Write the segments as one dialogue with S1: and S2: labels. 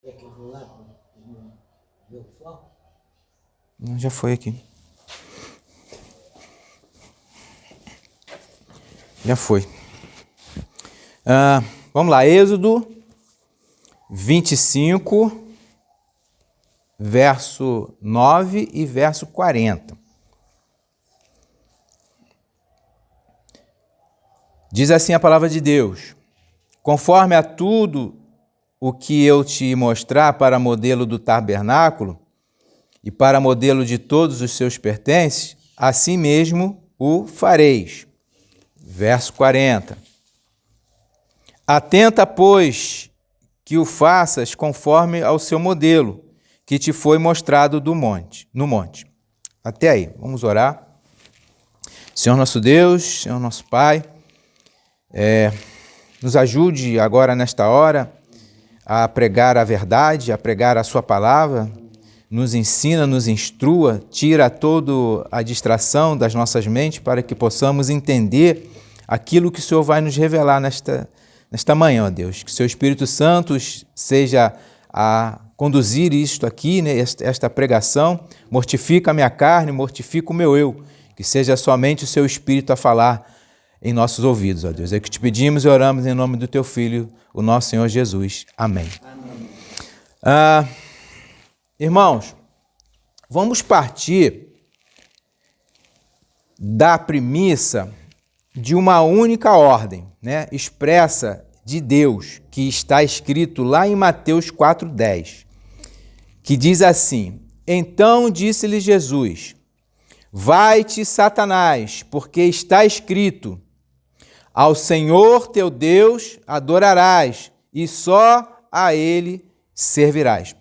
S1: É que eu vou lá ver o foco?
S2: Não, já foi aqui. Já foi. Vamos lá, Êxodo 25, verso 9 e verso 40. Diz assim a palavra de Deus: conforme a tudo o que eu te mostrar para modelo do tabernáculo e para modelo de todos os seus pertences, assim mesmo o fareis. Verso 40. Atenta, pois, que o faças conforme ao seu modelo, que te foi mostrado no monte. Até aí, vamos orar. Senhor nosso Deus, Senhor nosso Pai, nos ajude agora nesta hora a pregar a verdade, a pregar a sua palavra, nos ensina, nos instrua, tira toda a distração das nossas mentes para que possamos entender aquilo que o Senhor vai nos revelar nesta manhã, ó Deus. Que o seu Espírito Santo seja a conduzir isto aqui, né, esta pregação, mortifica a minha carne, mortifica o meu eu, que seja somente o seu Espírito a falar em nossos ouvidos, ó Deus. É que te pedimos e oramos em nome do teu Filho, o nosso Senhor Jesus. Amém. Amém. Irmãos, vamos partir da premissa de uma única ordem, né, expressa de Deus, que está escrito lá em Mateus 4,10, que diz assim: então disse-lhe Jesus: vai-te, Satanás, porque está escrito: ao Senhor teu Deus adorarás e só a Ele servirás.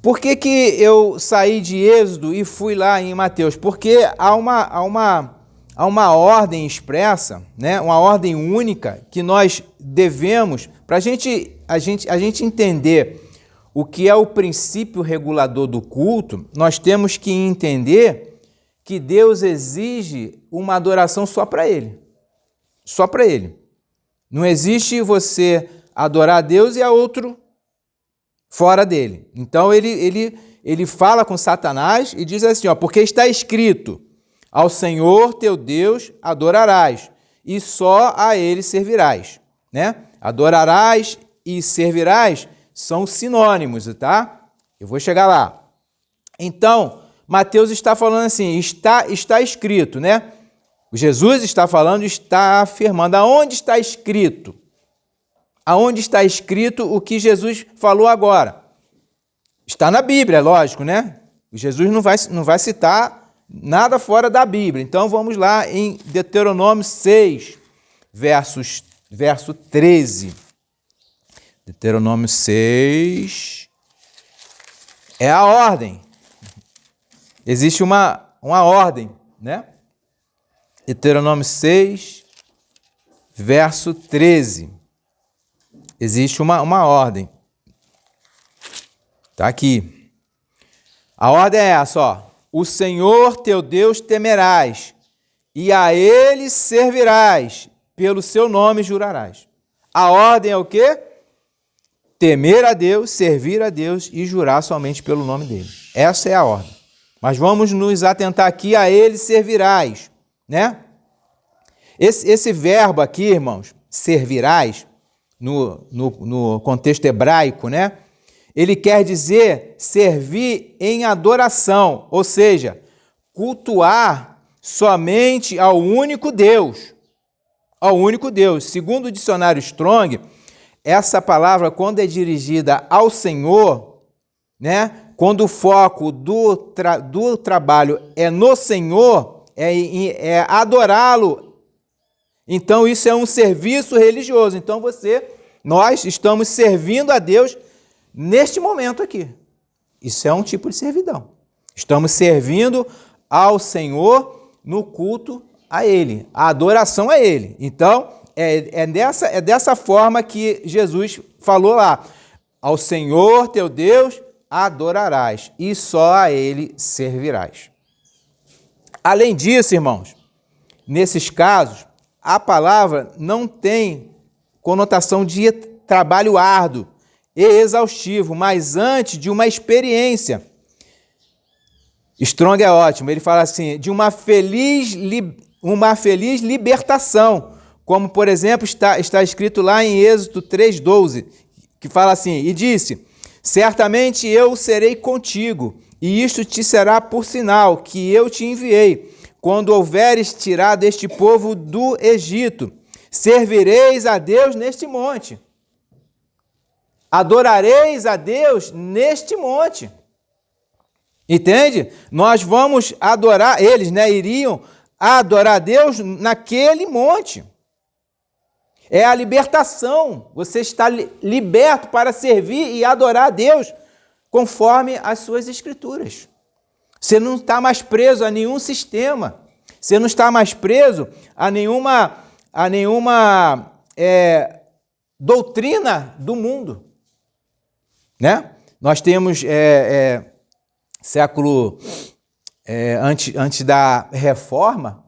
S2: Por que eu saí de Êxodo e fui lá em Mateus? Porque há uma ordem expressa, né? Uma ordem única que nós devemos, para a gente entender o que é o princípio regulador do culto, nós temos que entender que Deus exige uma adoração só para Ele. Só para Ele. Não existe você adorar a Deus e a outro fora dele. Então ele fala com Satanás e diz assim, ó, porque está escrito: ao Senhor teu Deus adorarás e só a Ele servirás, né? Adorarás e servirás são sinônimos, tá? Eu vou chegar lá. Então, Mateus está falando assim, está escrito, né? Jesus está falando, está afirmando. Aonde está escrito? Aonde está escrito o que Jesus falou agora? Está na Bíblia, lógico, né? Jesus não vai citar nada fora da Bíblia. Então vamos lá em Deuteronômio 6, verso 13. Deuteronômio 6 é a ordem. Existe uma ordem, né? Deuteronômio 6, verso 13. Existe uma ordem. Está aqui. A ordem é essa, ó. O Senhor teu Deus temerás, e a Ele servirás, pelo seu nome jurarás. A ordem é o quê? Temer a Deus, servir a Deus e jurar somente pelo nome dele. Essa é a ordem. Mas vamos nos atentar aqui: a Ele servirás, né? Esse verbo aqui, irmãos, servirás, no contexto hebraico, né? Ele quer dizer servir em adoração, ou seja, cultuar somente ao único Deus. Ao único Deus. Segundo o dicionário Strong, essa palavra, quando é dirigida ao Senhor, né? Quando o foco do trabalho é no Senhor, é adorá-lo. Então isso é um serviço religioso. Então nós estamos servindo a Deus neste momento aqui. Isso é um tipo de servidão. Estamos servindo ao Senhor no culto a Ele, a adoração a Ele. Então é dessa forma que Jesus falou lá: ao Senhor teu Deus adorarás e só a Ele servirás. Além disso, irmãos, nesses casos, a palavra não tem conotação de trabalho árduo. e exaustivo, mas antes de uma experiência. Strong é ótimo, ele fala assim, de uma feliz libertação, como, por exemplo, está escrito lá em Êxodo 3,12, que fala assim, e disse, certamente eu serei contigo, e isto te será por sinal que eu te enviei, quando houveres tirado este povo do Egito, servireis a Deus neste monte. Adorareis a Deus neste monte. Entende? Nós vamos adorar, eles, iriam adorar a Deus naquele monte. É a libertação. Você está liberto para servir e adorar a Deus conforme as suas escrituras. Você não está mais preso a nenhum sistema. Você não está mais preso a nenhuma doutrina do mundo. Né? Nós temos século antes da Reforma,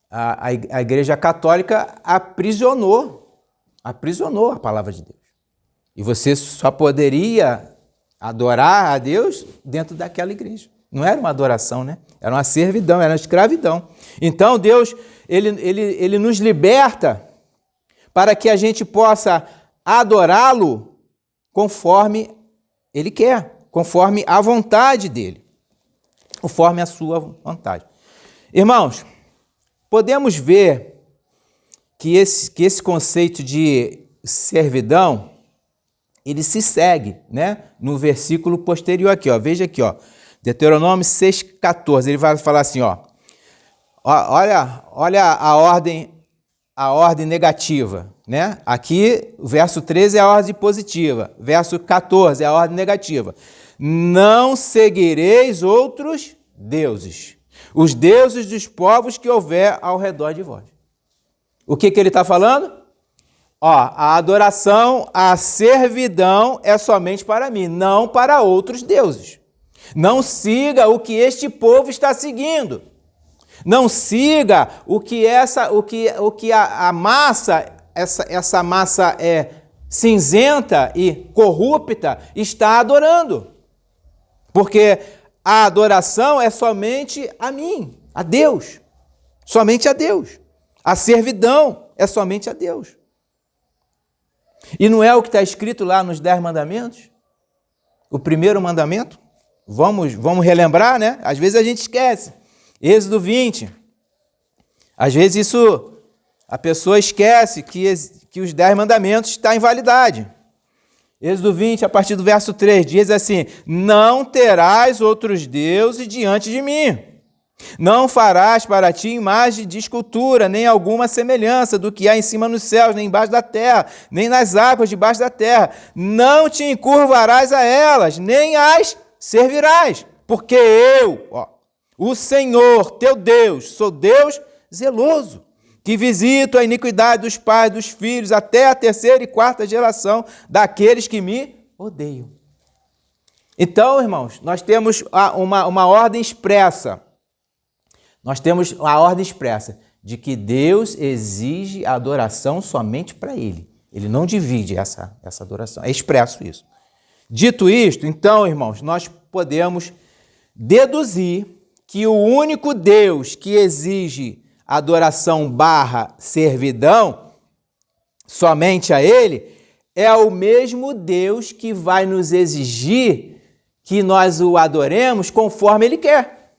S2: a Igreja Católica aprisionou a palavra de Deus. E você só poderia adorar a Deus dentro daquela igreja. Não era uma adoração, né? Era uma servidão, era uma escravidão. Então Deus, ele nos liberta para que a gente possa adorá-lo conforme Ele quer, conforme a vontade dele, conforme a sua vontade. Irmãos, podemos ver que esse conceito de servidão, ele se segue, né? No versículo posterior aqui, ó. Veja aqui, ó. Deuteronômio 6,14, ele vai falar assim, ó. Olha a ordem negativa, né? Aqui, o verso 13 é a ordem positiva, verso 14 é a ordem negativa. Não seguireis outros deuses, os deuses dos povos que houver ao redor de vós. O que ele está falando? A adoração, a servidão é somente para mim, não para outros deuses. Não siga o que este povo está seguindo. Não siga o que a massa, essa massa cinzenta e corrupta está adorando. Porque a adoração é somente a mim, a Deus. Somente a Deus. A servidão é somente a Deus. E não é o que está escrito lá nos 10 mandamentos? O primeiro mandamento? Vamos relembrar, né? Às vezes a gente esquece. Êxodo 20. Às vezes a pessoa esquece que os 10 mandamentos estão em validade. Êxodo 20, a partir do verso 3, diz assim, não terás outros deuses diante de mim. Não farás para ti imagem de escultura, nem alguma semelhança do que há em cima nos céus, nem embaixo da terra, nem nas águas debaixo da terra. Não te encurvarás a elas, nem as servirás, porque eu, o Senhor, teu Deus, sou Deus zeloso, que visito a iniquidade dos pais, dos filhos, até a 3ª e 4ª geração daqueles que me odeiam. Então, irmãos, nós temos uma ordem expressa. Nós temos a ordem expressa de que Deus exige a adoração somente para Ele. Ele não divide essa adoração. É expresso isso. Dito isto, então, irmãos, nós podemos deduzir que o único Deus que exige adoração / servidão somente a Ele é o mesmo Deus que vai nos exigir que nós o adoremos conforme Ele quer.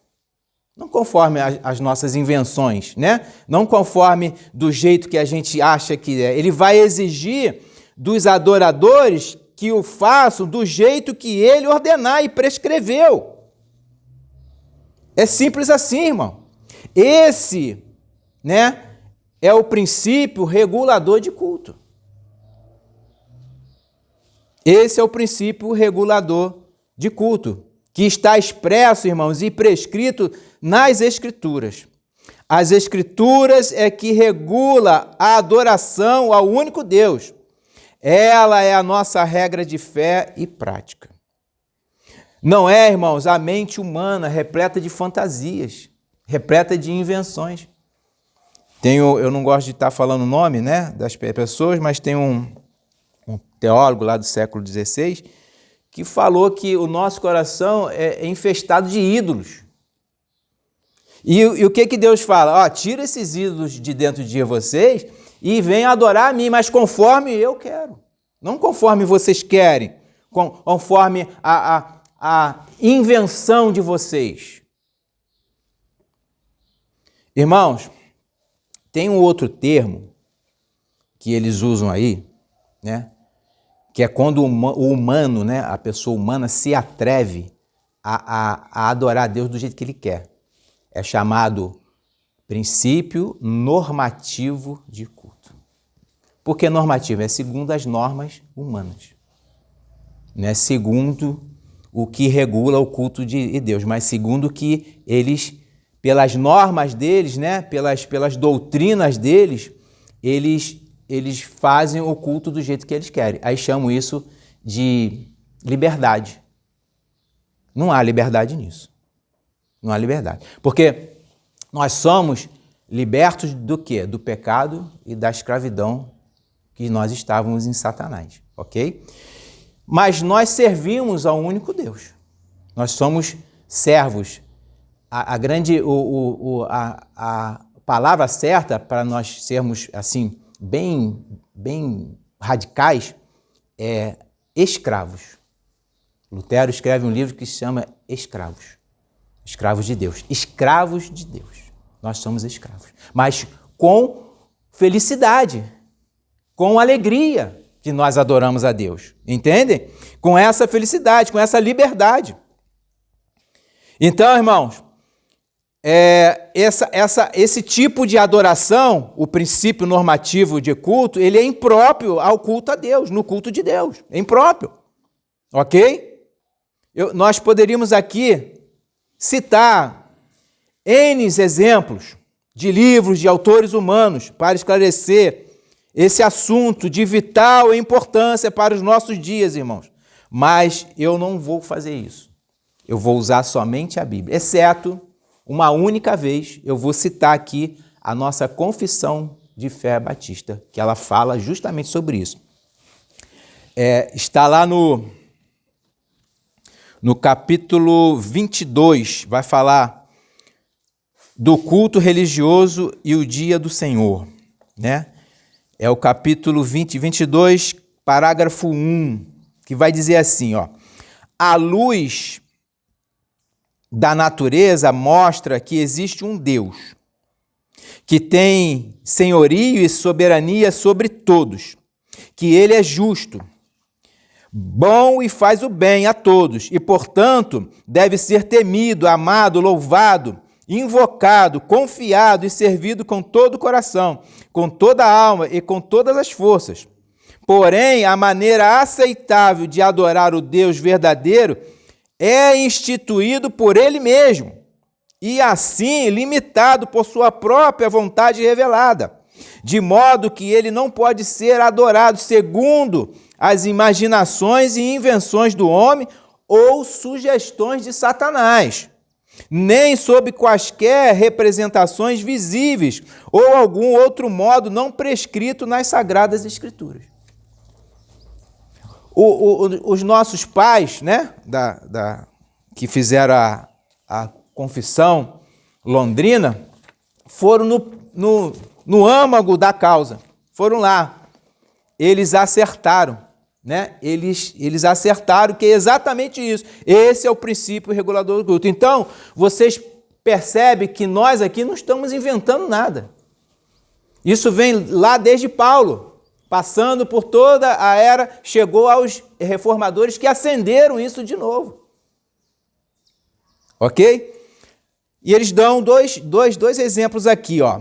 S2: Não conforme as nossas invenções, né? Não conforme do jeito que a gente acha que é. Ele vai exigir dos adoradores que o façam do jeito que Ele ordenar e prescreveu. É simples assim, irmão. Esse, é o princípio regulador de culto. Esse é o princípio regulador de culto, que está expresso, irmãos, e prescrito nas Escrituras. As Escrituras é que regula a adoração ao único Deus. Ela é a nossa regra de fé e prática. Não é, irmãos, a mente humana repleta de fantasias, repleta de invenções. Eu não gosto de estar falando o nome, das pessoas, mas tem um teólogo lá do século XVI, que falou que o nosso coração é infestado de ídolos. E o que Deus fala? Ó, tira esses ídolos de dentro de vocês e venham adorar a mim, mas conforme eu quero. Não conforme vocês querem, conforme a invenção de vocês. Irmãos, tem um outro termo que eles usam aí, né? Que é quando o humano, né, a pessoa humana se atreve a adorar a Deus do jeito que ele quer. É chamado princípio normativo de culto. Por que normativo? É segundo as normas humanas. Não é segundo o que regula o culto de Deus, mas segundo que eles, pelas normas deles, né, pelas doutrinas deles, eles fazem o culto do jeito que eles querem. Aí chamam isso de liberdade. Não há liberdade nisso. Não há liberdade. Porque nós somos libertos do quê? Do pecado e da escravidão que nós estávamos em Satanás, ok? Mas nós servimos ao único Deus. Nós somos servos. A palavra certa para nós sermos assim bem radicais é escravos. Lutero escreve um livro que se chama Escravos. Escravos de Deus. Escravos de Deus. Nós somos escravos. Mas com felicidade, com alegria que nós adoramos a Deus. Entendem? Com essa felicidade, com essa liberdade. Então, irmãos, esse tipo de adoração, o princípio normativo de culto, ele é impróprio ao culto a Deus, no culto de Deus. É impróprio. Ok? Nós poderíamos aqui citar N exemplos de livros de autores humanos para esclarecer esse assunto de vital importância para os nossos dias, irmãos. Mas eu não vou fazer isso. Eu vou usar somente a Bíblia, exceto uma única vez eu vou citar aqui a nossa confissão de fé batista, que ela fala justamente sobre isso. Está lá no capítulo 22, vai falar do culto religioso e o dia do Senhor, né? É o capítulo 22, parágrafo 1, que vai dizer assim, ó: a luz da natureza mostra que existe um Deus que tem senhorio e soberania sobre todos, que ele é justo, bom e faz o bem a todos, e, portanto, deve ser temido, amado, louvado, invocado, confiado e servido com todo o coração, com toda a alma e com todas as forças. Porém, a maneira aceitável de adorar o Deus verdadeiro é instituído por ele mesmo, e assim limitado por sua própria vontade revelada, de modo que ele não pode ser adorado segundo as imaginações e invenções do homem ou sugestões de Satanás, nem sob quaisquer representações visíveis ou algum outro modo não prescrito nas Sagradas Escrituras. Os nossos pais, né, que fizeram a confissão londrina, foram no âmago da causa, foram lá, eles acertaram, né? Eles acertaram que é exatamente isso. Esse é o princípio regulador do culto. Então, vocês percebem que nós aqui não estamos inventando nada. Isso vem lá desde Paulo, passando por toda a era, chegou aos reformadores que acenderam isso de novo. Ok? E eles dão dois exemplos aqui, ó,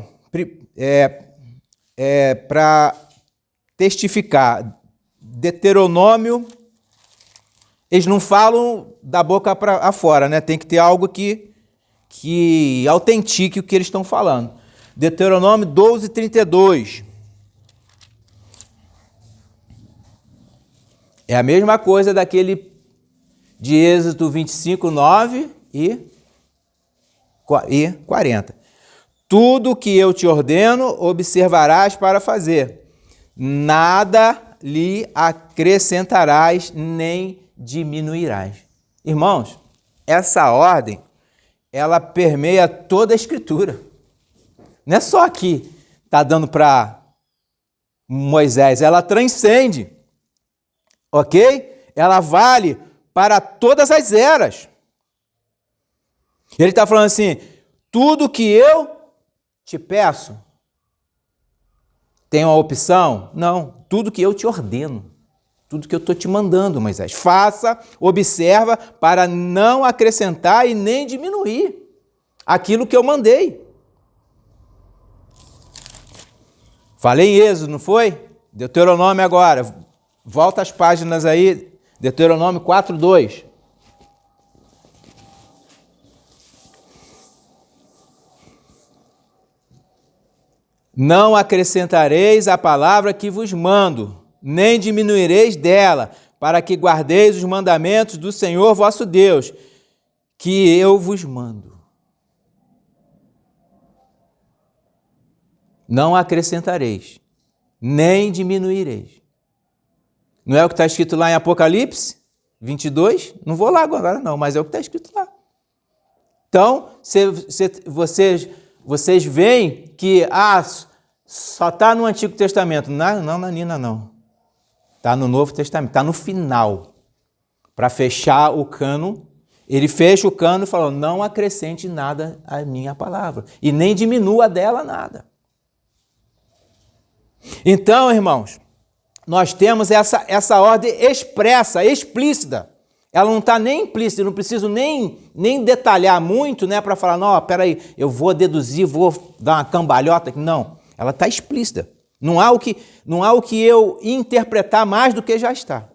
S2: para testificar. Deuteronômio, eles não falam da boca para afora, né? Tem que ter algo que autentique o que eles estão falando. Deuteronômio 12:32. É a mesma coisa daquele de Êxodo 25:9 e 40. Tudo que eu te ordeno, observarás para fazer. Nada lhe acrescentarás, nem diminuirás. Irmãos, essa ordem, ela permeia toda a Escritura. Não é só aqui, está dando para Moisés, ela transcende, ok? Ela vale para todas as eras. Ele está falando assim, tudo que eu te peço, tem uma opção? Não, tudo que eu te ordeno, tudo que eu estou te mandando, Moisés. Faça, observa, para não acrescentar e nem diminuir aquilo que eu mandei. Falei em Êxodo, não foi? Deuteronômio agora. Volta as páginas aí, Deuteronômio 4:2. Não acrescentareis a palavra que vos mando, nem diminuireis dela, para que guardeis os mandamentos do Senhor vosso Deus, que eu vos mando. Não acrescentareis, nem diminuireis. Não é o que está escrito lá em Apocalipse 22? Não vou lá agora não, mas é o que está escrito lá. Então, vocês veem que só está no Antigo Testamento. Não, Nanina, não. Está no Novo Testamento, está no final. Para fechar o cano, ele fecha o cano e falou, não acrescente nada à minha palavra, e nem diminua dela nada. Então, irmãos, nós temos essa ordem expressa, explícita. Ela não está nem implícita, eu não preciso nem detalhar muito, né, para falar, não, peraí, eu vou deduzir, vou dar uma cambalhota. Não, ela está explícita. Não há o que eu interpretar mais do que já está.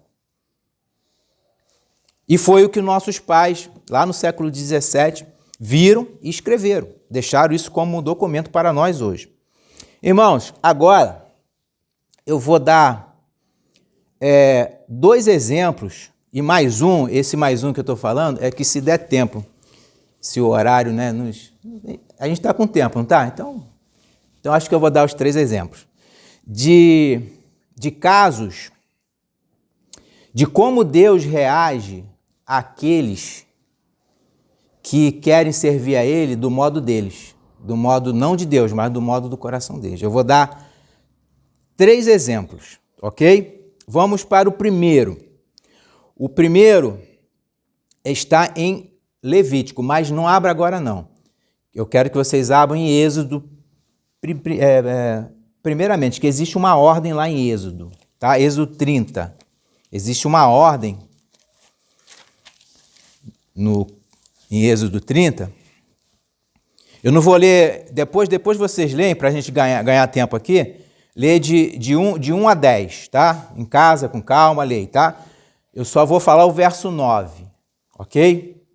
S2: E foi o que nossos pais, lá no século XVII, viram e escreveram. Deixaram isso como um documento para nós hoje. Irmãos, agora eu vou dar 2 exemplos. E mais um, esse mais um que eu estou falando, é que se der tempo, se o horário, né, a gente está com tempo, não está? Então acho que eu vou dar os 3 exemplos. De casos, de como Deus reage àqueles que querem servir a Ele do modo deles. Do modo não de Deus, mas do modo do coração deles. Eu vou dar 3 exemplos, ok? Vamos para o primeiro. O primeiro está em Levítico, mas não abra agora não. Eu quero que vocês abram em Êxodo, primeiramente, que existe uma ordem lá em Êxodo, tá? Êxodo 30. Existe uma ordem em Êxodo 30. Eu não vou ler, depois vocês leem, para a gente ganhar tempo aqui, lê de 1 a 10, tá? Em casa, com calma, leia, tá? Eu só vou falar o verso 9, ok?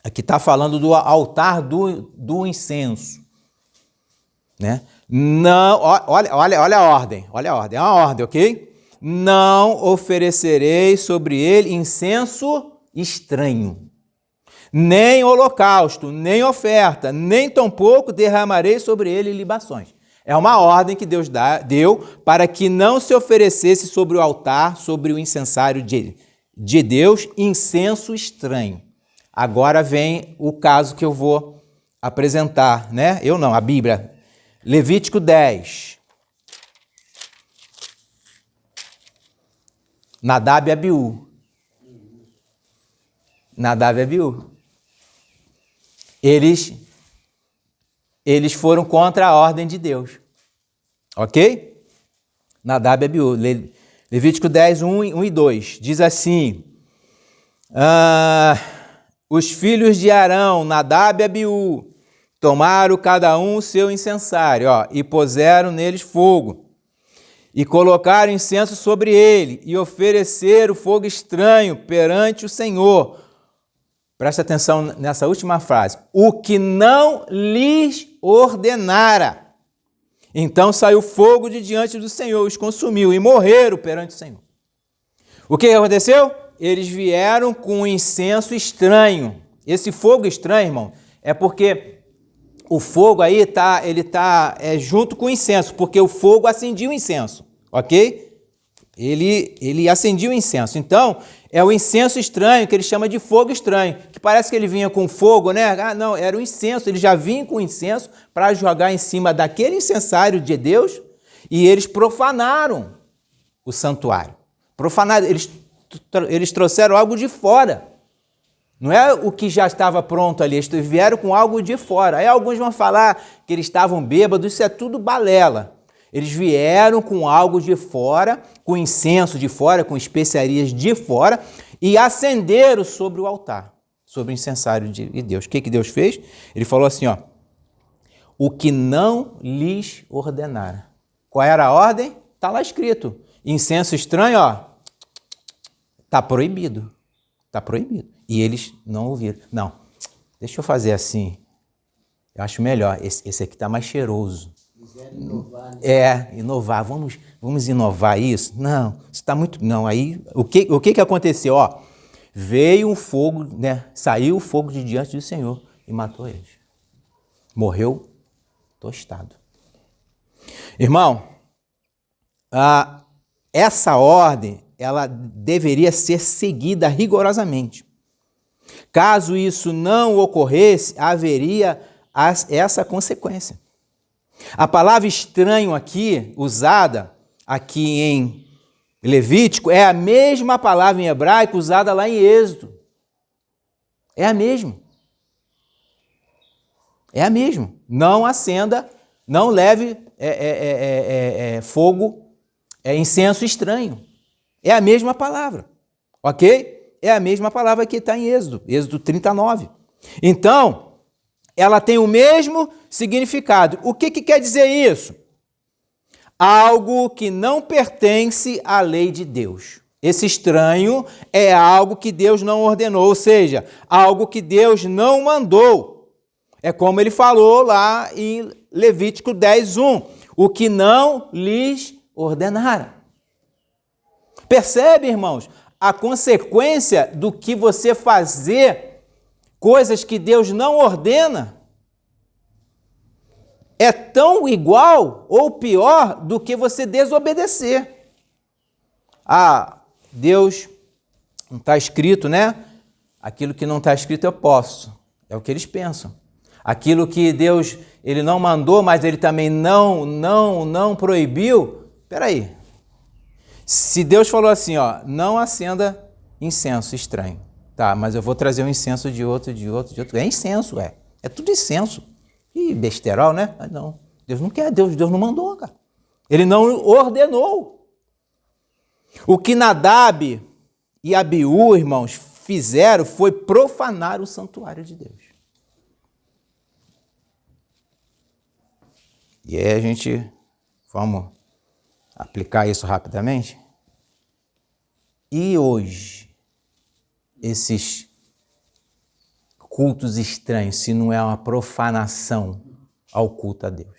S2: Aqui está falando do altar do incenso, né? Não, olha a ordem, é uma ordem, ok? Não oferecerei sobre ele incenso estranho, nem holocausto, nem oferta, nem tampouco derramarei sobre ele libações. É uma ordem que Deus deu para que não se oferecesse sobre o altar, sobre o incensário de Deus, incenso estranho. Agora vem o caso que eu vou apresentar, né? Eu não, a Bíblia. Levítico 10. Nadab e Abiú. Nadab e Abiú. Eles foram contra a ordem de Deus. Ok? Nadab e Abiú. Levítico 10, 1 e 2. Diz assim, os filhos de Arão, Nadab e Abiú, tomaram cada um o seu incensário, e puseram neles fogo, e colocaram incenso sobre ele, e ofereceram fogo estranho perante o Senhor. Preste atenção nessa última frase. O que não lhes ordenara. Então saiu fogo de diante do Senhor, os consumiu e morreram perante o Senhor. O que aconteceu? Eles vieram com um incenso estranho. Esse fogo estranho, irmão, é porque o fogo aí ele tá junto com o incenso, porque o fogo acendia o incenso, ok? ele acendia o incenso. Então, é o incenso estranho, que ele chama de fogo estranho, que parece que ele vinha com fogo, né? Ah, não, era o incenso, ele já vinha com o incenso para jogar em cima daquele incensário de Deus, e eles profanaram o santuário. Profanaram, eles trouxeram algo de fora. Não é o que já estava pronto ali, eles vieram com algo de fora. Aí alguns vão falar que eles estavam bêbados, isso é tudo balela. Eles vieram com algo de fora, com incenso de fora, com especiarias de fora, e acenderam sobre o altar, sobre o incensário de Deus. O que Deus fez? Ele falou assim, ó, o que não lhes ordenara. Qual era a ordem? Está lá escrito. Incenso estranho, ó, está proibido. Está proibido. E eles não ouviram. Não, deixa eu fazer assim. Eu acho melhor. Esse aqui está mais cheiroso.
S1: Inovar, né?
S2: Inovar. Vamos inovar isso? Não, isso está muito... Não, aí... O que aconteceu? Ó, veio um fogo, né? Saiu o fogo de diante do Senhor e matou eles. Morreu tostado. Irmão, essa ordem, ela deveria ser seguida rigorosamente. Caso isso não ocorresse, haveria essa consequência. A palavra estranho aqui, usada aqui em Levítico, é a mesma palavra em hebraico usada lá em Êxodo. É a mesma. É a mesma. Não acenda, não leve fogo, incenso estranho. É a mesma palavra, ok? É a mesma palavra que está em Êxodo, Êxodo 39. Então, ela tem o mesmo significado. O que quer dizer isso? Algo que não pertence à lei de Deus. Esse estranho é algo que Deus não ordenou, ou seja, algo que Deus não mandou. É como ele falou lá em Levítico 10:1, o que não lhes ordenara. Percebe, irmãos, a consequência do que você fazer coisas que Deus não ordena é tão igual ou pior do que você desobedecer. Deus, não está escrito, né? Aquilo que não está escrito eu posso. É o que eles pensam. Aquilo que Deus, ele não mandou, mas ele também não proibiu. Espera aí. Se Deus falou assim, ó, não acenda incenso estranho. Tá, mas eu vou trazer um incenso de outro. É incenso, é. É tudo incenso. E besterol, né? Mas não. Deus não quer, Deus não mandou, cara. Ele não ordenou. O que Nadab e Abiú, irmãos, fizeram foi profanar o santuário de Deus. E aí a gente, vamos aplicar isso rapidamente? E hoje, esses cultos estranhos, se não é uma profanação ao culto a Deus?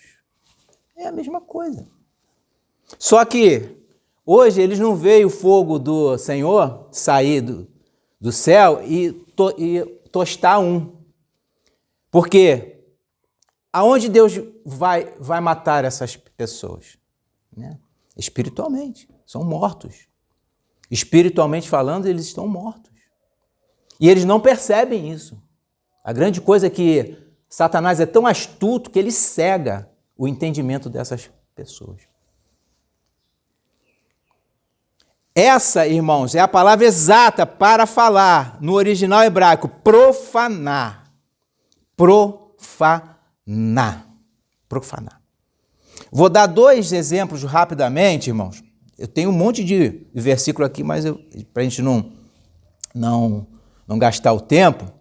S2: É a mesma coisa. Só que hoje eles não veem o fogo do Senhor sair do céu e tostar um. Porque aonde Deus vai matar essas pessoas? Né? Espiritualmente, são mortos. Espiritualmente falando, eles estão mortos. E eles não percebem isso. A grande coisa é que Satanás é tão astuto que ele cega o entendimento dessas pessoas. Essa, irmãos, é a palavra exata para falar, no original hebraico, profanar. Profanar. Vou dar 2 exemplos rapidamente, irmãos. Eu tenho um monte de versículo aqui, mas para a gente não gastar o tempo,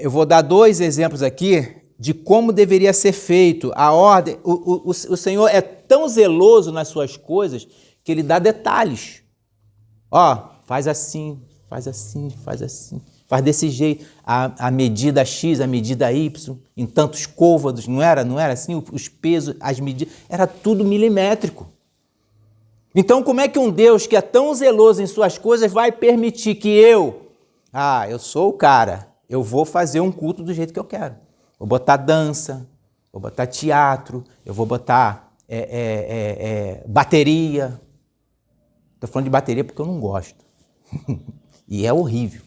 S2: eu vou dar 2 exemplos aqui de como deveria ser feito a ordem. O Senhor é tão zeloso nas suas coisas que Ele dá detalhes. Ó, faz assim, faz assim, faz assim. Faz desse jeito, a medida X, a medida Y, em tantos côvados, não era assim? Os pesos, as medidas, era tudo milimétrico. Então, como é que um Deus que é tão zeloso em suas coisas vai permitir que eu sou o cara, eu vou fazer um culto do jeito que eu quero. Vou botar dança, vou botar teatro, eu vou botar bateria. Estou falando de bateria porque eu não gosto. E é horrível.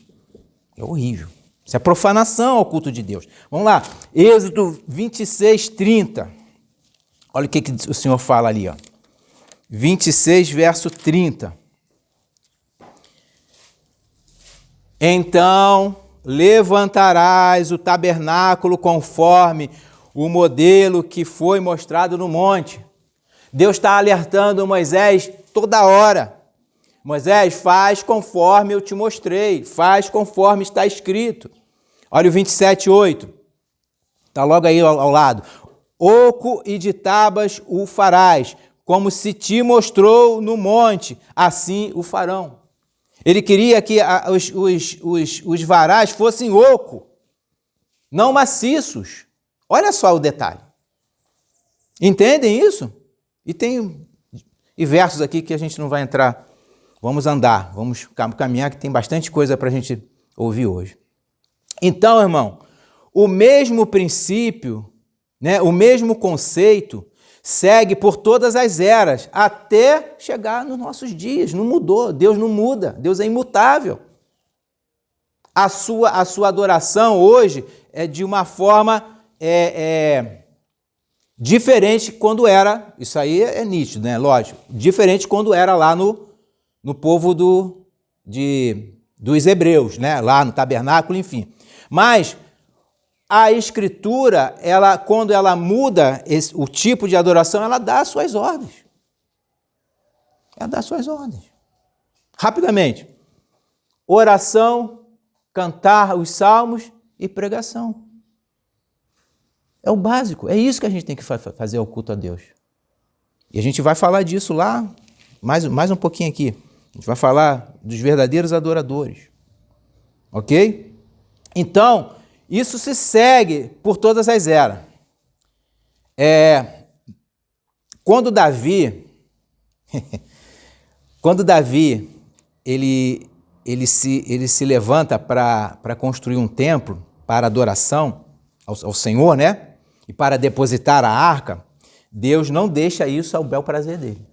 S2: É horrível. Isso é profanação ao culto de Deus. Vamos lá. Êxodo 26, 30. Olha o que o Senhor fala ali, ó. 26, verso 30. Então levantarás o tabernáculo conforme o modelo que foi mostrado no monte. Deus está alertando Moisés toda hora. Moisés, faz conforme eu te mostrei, faz conforme está escrito. Olha o 27, 8. Está logo aí ao lado. Oco e de tabas o farás, como se te mostrou no monte, assim o farão. Ele queria que os varais fossem oco, não maciços. Olha só o detalhe. Entendem isso? E tem versos aqui que a gente não vai entrar. Vamos andar, vamos caminhar, que tem bastante coisa para a gente ouvir hoje. Então, irmão, o mesmo princípio, né, o mesmo conceito segue por todas as eras, até chegar nos nossos dias. Não mudou, Deus não muda, Deus é imutável. A sua adoração hoje é de uma forma diferente quando era, isso aí é nítido, né? Lógico, diferente quando era lá no povo dos hebreus, né? Lá no tabernáculo, enfim. Mas a Escritura, quando ela muda o tipo de adoração, ela dá as suas ordens. Ela dá as suas ordens. Rapidamente. Oração, cantar os salmos e pregação. É o básico. É isso que a gente tem que fazer ao culto a Deus. E a gente vai falar disso lá, mais um pouquinho aqui. A gente vai falar dos verdadeiros adoradores. Ok? Então, isso se segue por todas as eras. Quando Davi ele se levanta para construir um templo para adoração ao Senhor, né? E para depositar a arca, Deus não deixa isso ao bel prazer dele.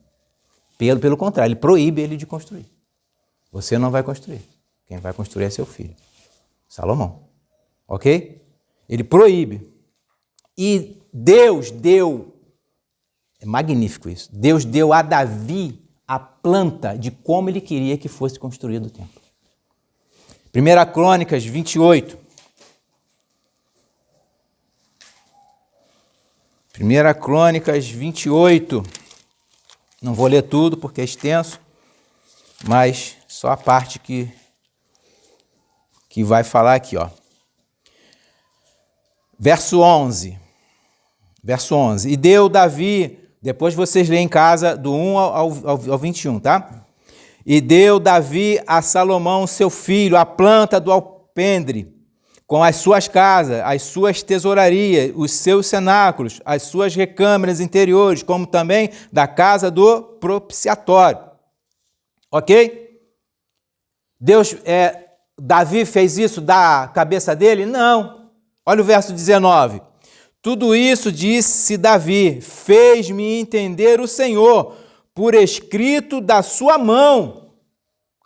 S2: Pelo contrário, ele proíbe ele de construir. Você não vai construir. Quem vai construir é seu filho, Salomão. Ok? Ele proíbe. E Deus deu, é magnífico isso, Deus deu a Davi a planta de como ele queria que fosse construído o templo. 1 Crônicas 28. 1 Crônicas 28. Não vou ler tudo porque é extenso, mas só a parte que vai falar aqui, ó. Verso 11. E deu Davi, depois vocês leem em casa do 1 ao 21, tá? E deu Davi a Salomão, seu filho, a planta do alpendre, com as suas casas, as suas tesourarias, os seus cenáculos, as suas recâmaras interiores, como também da casa do propiciatório. Ok? Davi fez isso da cabeça dele? Não. Olha o verso 19. Tudo isso, disse Davi, fez-me entender o Senhor, por escrito da sua mão,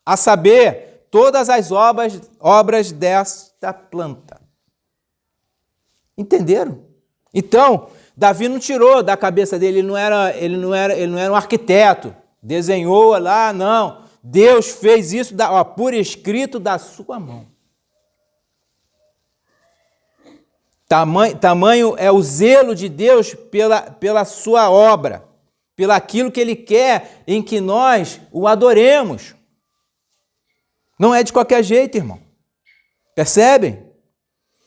S2: a saber, todas as obras desta planta. Entenderam? Então, Davi não tirou da cabeça dele, ele não era um arquiteto, desenhou lá, não. Deus fez isso por escrito da sua mão. Tamanho é o zelo de Deus pela sua obra, pelo aquilo que Ele quer em que nós o adoremos. Não é de qualquer jeito, irmão. Percebem?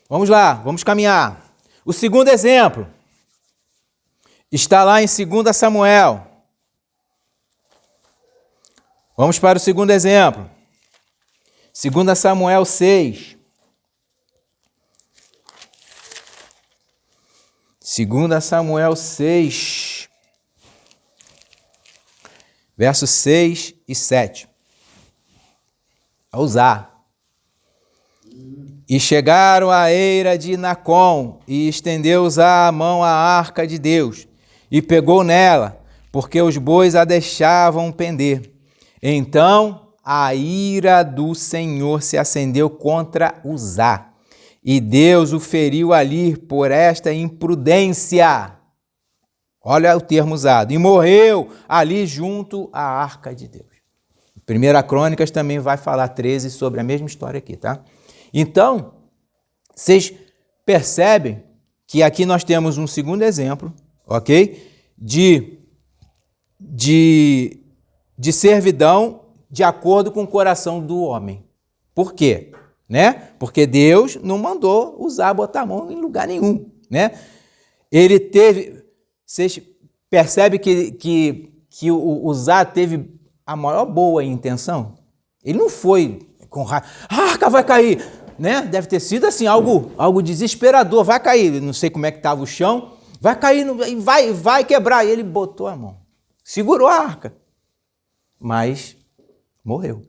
S2: Vamos lá, vamos caminhar. O segundo exemplo está lá em 2 Samuel. Vamos para o segundo exemplo. 2 Samuel 6. 2 Samuel 6, versos 6 e 7. A usar. E chegaram à eira de Nacom, e estendeu a mão à arca de Deus, e pegou nela, porque os bois a deixavam pender. Então a ira do Senhor se acendeu contra Uzá, e Deus o feriu ali por esta imprudência. Olha o termo usado. E morreu ali junto à arca de Deus. 1 Crônicas também vai falar 13 sobre a mesma história aqui, tá? Então, vocês percebem que aqui nós temos um segundo exemplo, ok? De servidão de acordo com o coração do homem. Por quê? Né? Porque Deus não mandou Uzá botar a mão em lugar nenhum, né? Ele teve... Vocês percebem que o Uzá teve a maior boa intenção? Ele não foi com raiva, a arca vai cair, né? Deve ter sido assim, algo desesperador, vai cair, não sei como é que estava o chão, vai cair, vai quebrar. E ele botou a mão, segurou a arca, mas morreu.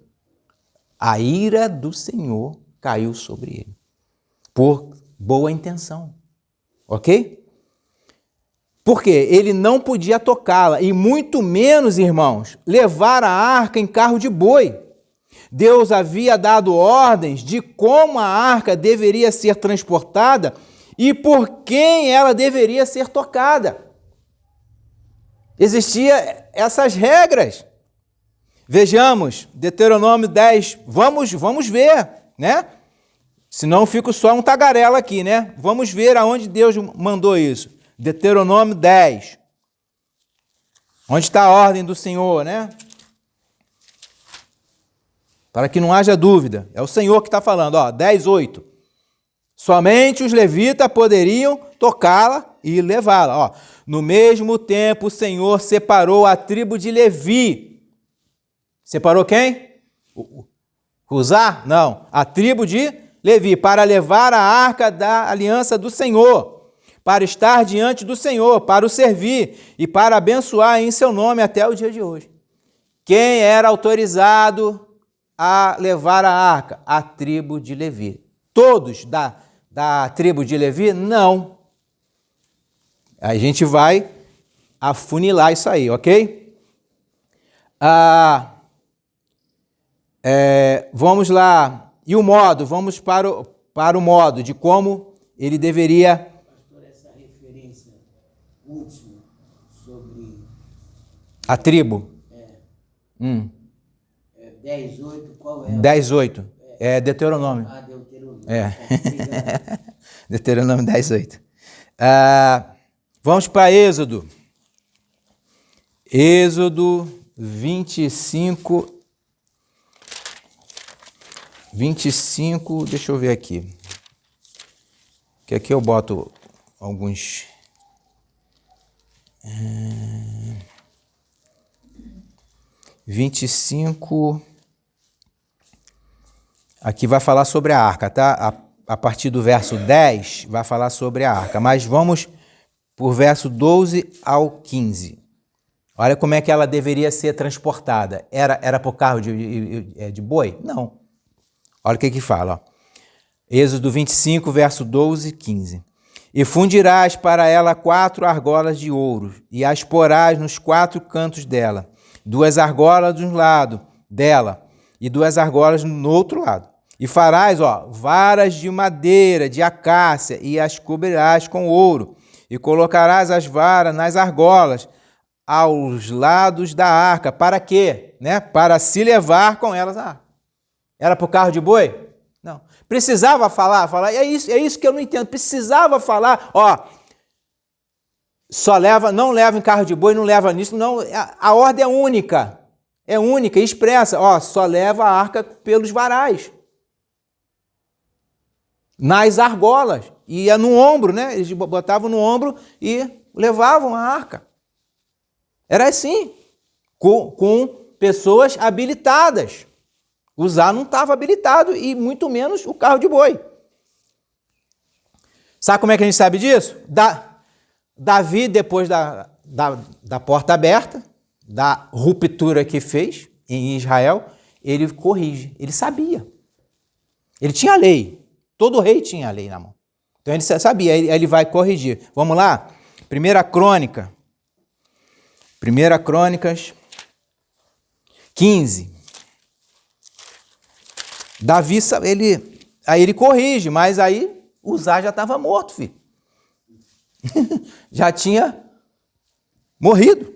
S2: A ira do Senhor caiu sobre ele, por boa intenção, ok? Porque ele não podia tocá-la, e muito menos, irmãos, levar a arca em carro de boi. Deus havia dado ordens de como a arca deveria ser transportada e por quem ela deveria ser tocada. Existiam essas regras. Vejamos, Deuteronômio 10, vamos ver, né? Senão eu fico só um tagarela aqui, né? Vamos ver aonde Deus mandou isso. Deuteronômio 10. Onde está a ordem do Senhor, né? Para que não haja dúvida. É o Senhor que está falando, ó, 10:8. Somente os levitas poderiam tocá-la e levá-la. Ó. No mesmo tempo, o Senhor separou a tribo de Levi. Separou quem? Uzá? Não. A tribo de Levi, para levar a arca da aliança do Senhor, para estar diante do Senhor, para o servir e para abençoar em seu nome até o dia de hoje. Quem era autorizado a levar a arca? A tribo de Levi. Todos da tribo de Levi? Não. A gente vai afunilar isso aí, ok? Vamos lá. E o modo? Vamos para o modo de como ele deveria...
S1: Essa referência última sobre
S2: A tribo.
S1: 10:8, qual é?
S2: 10:8. É Deuteronômio.
S1: Deuteronômio.
S2: Deuteronômio 10:8. Vamos para Êxodo. Êxodo 25. Deixa eu ver aqui. Que aqui eu boto alguns... 25... Aqui vai falar sobre a arca, tá? A partir do verso 10 vai falar sobre a arca. Mas vamos por verso 12 ao 15. Olha como é que ela deveria ser transportada. Era por carro de boi? Não. Olha o que fala. Ó. Êxodo 25, verso 12 e 15. E fundirás para ela 4 argolas de ouro, e as porás nos 4 cantos dela, 2 argolas de um lado dela, e 2 argolas no outro lado. E farás, varas de madeira, de acácia, e as cobrirás com ouro, e colocarás as varas nas argolas, aos lados da arca. Para quê? Né? Para se levar com elas a arca. Era para o carro de boi? Não. Precisava falar, é isso que eu não entendo. Precisava falar, não leva em carro de boi, não leva nisso, não. A ordem é única, expressa, só leva a arca pelos varais, nas argolas, ia no ombro, né? Eles botavam no ombro e levavam a arca. Era assim, com pessoas habilitadas. Uzá não estava habilitado e muito menos o carro de boi. Sabe como é que a gente sabe disso? Davi, depois da porta aberta, da ruptura que fez em Israel, ele corrige. Ele sabia. Ele tinha a lei. Todo rei tinha a lei na mão. Então ele sabia, ele vai corrigir. Vamos lá? 1 Crônicas, 15. Davi, aí ele corrige, mas aí Uzá já estava morto, filho. Já tinha morrido.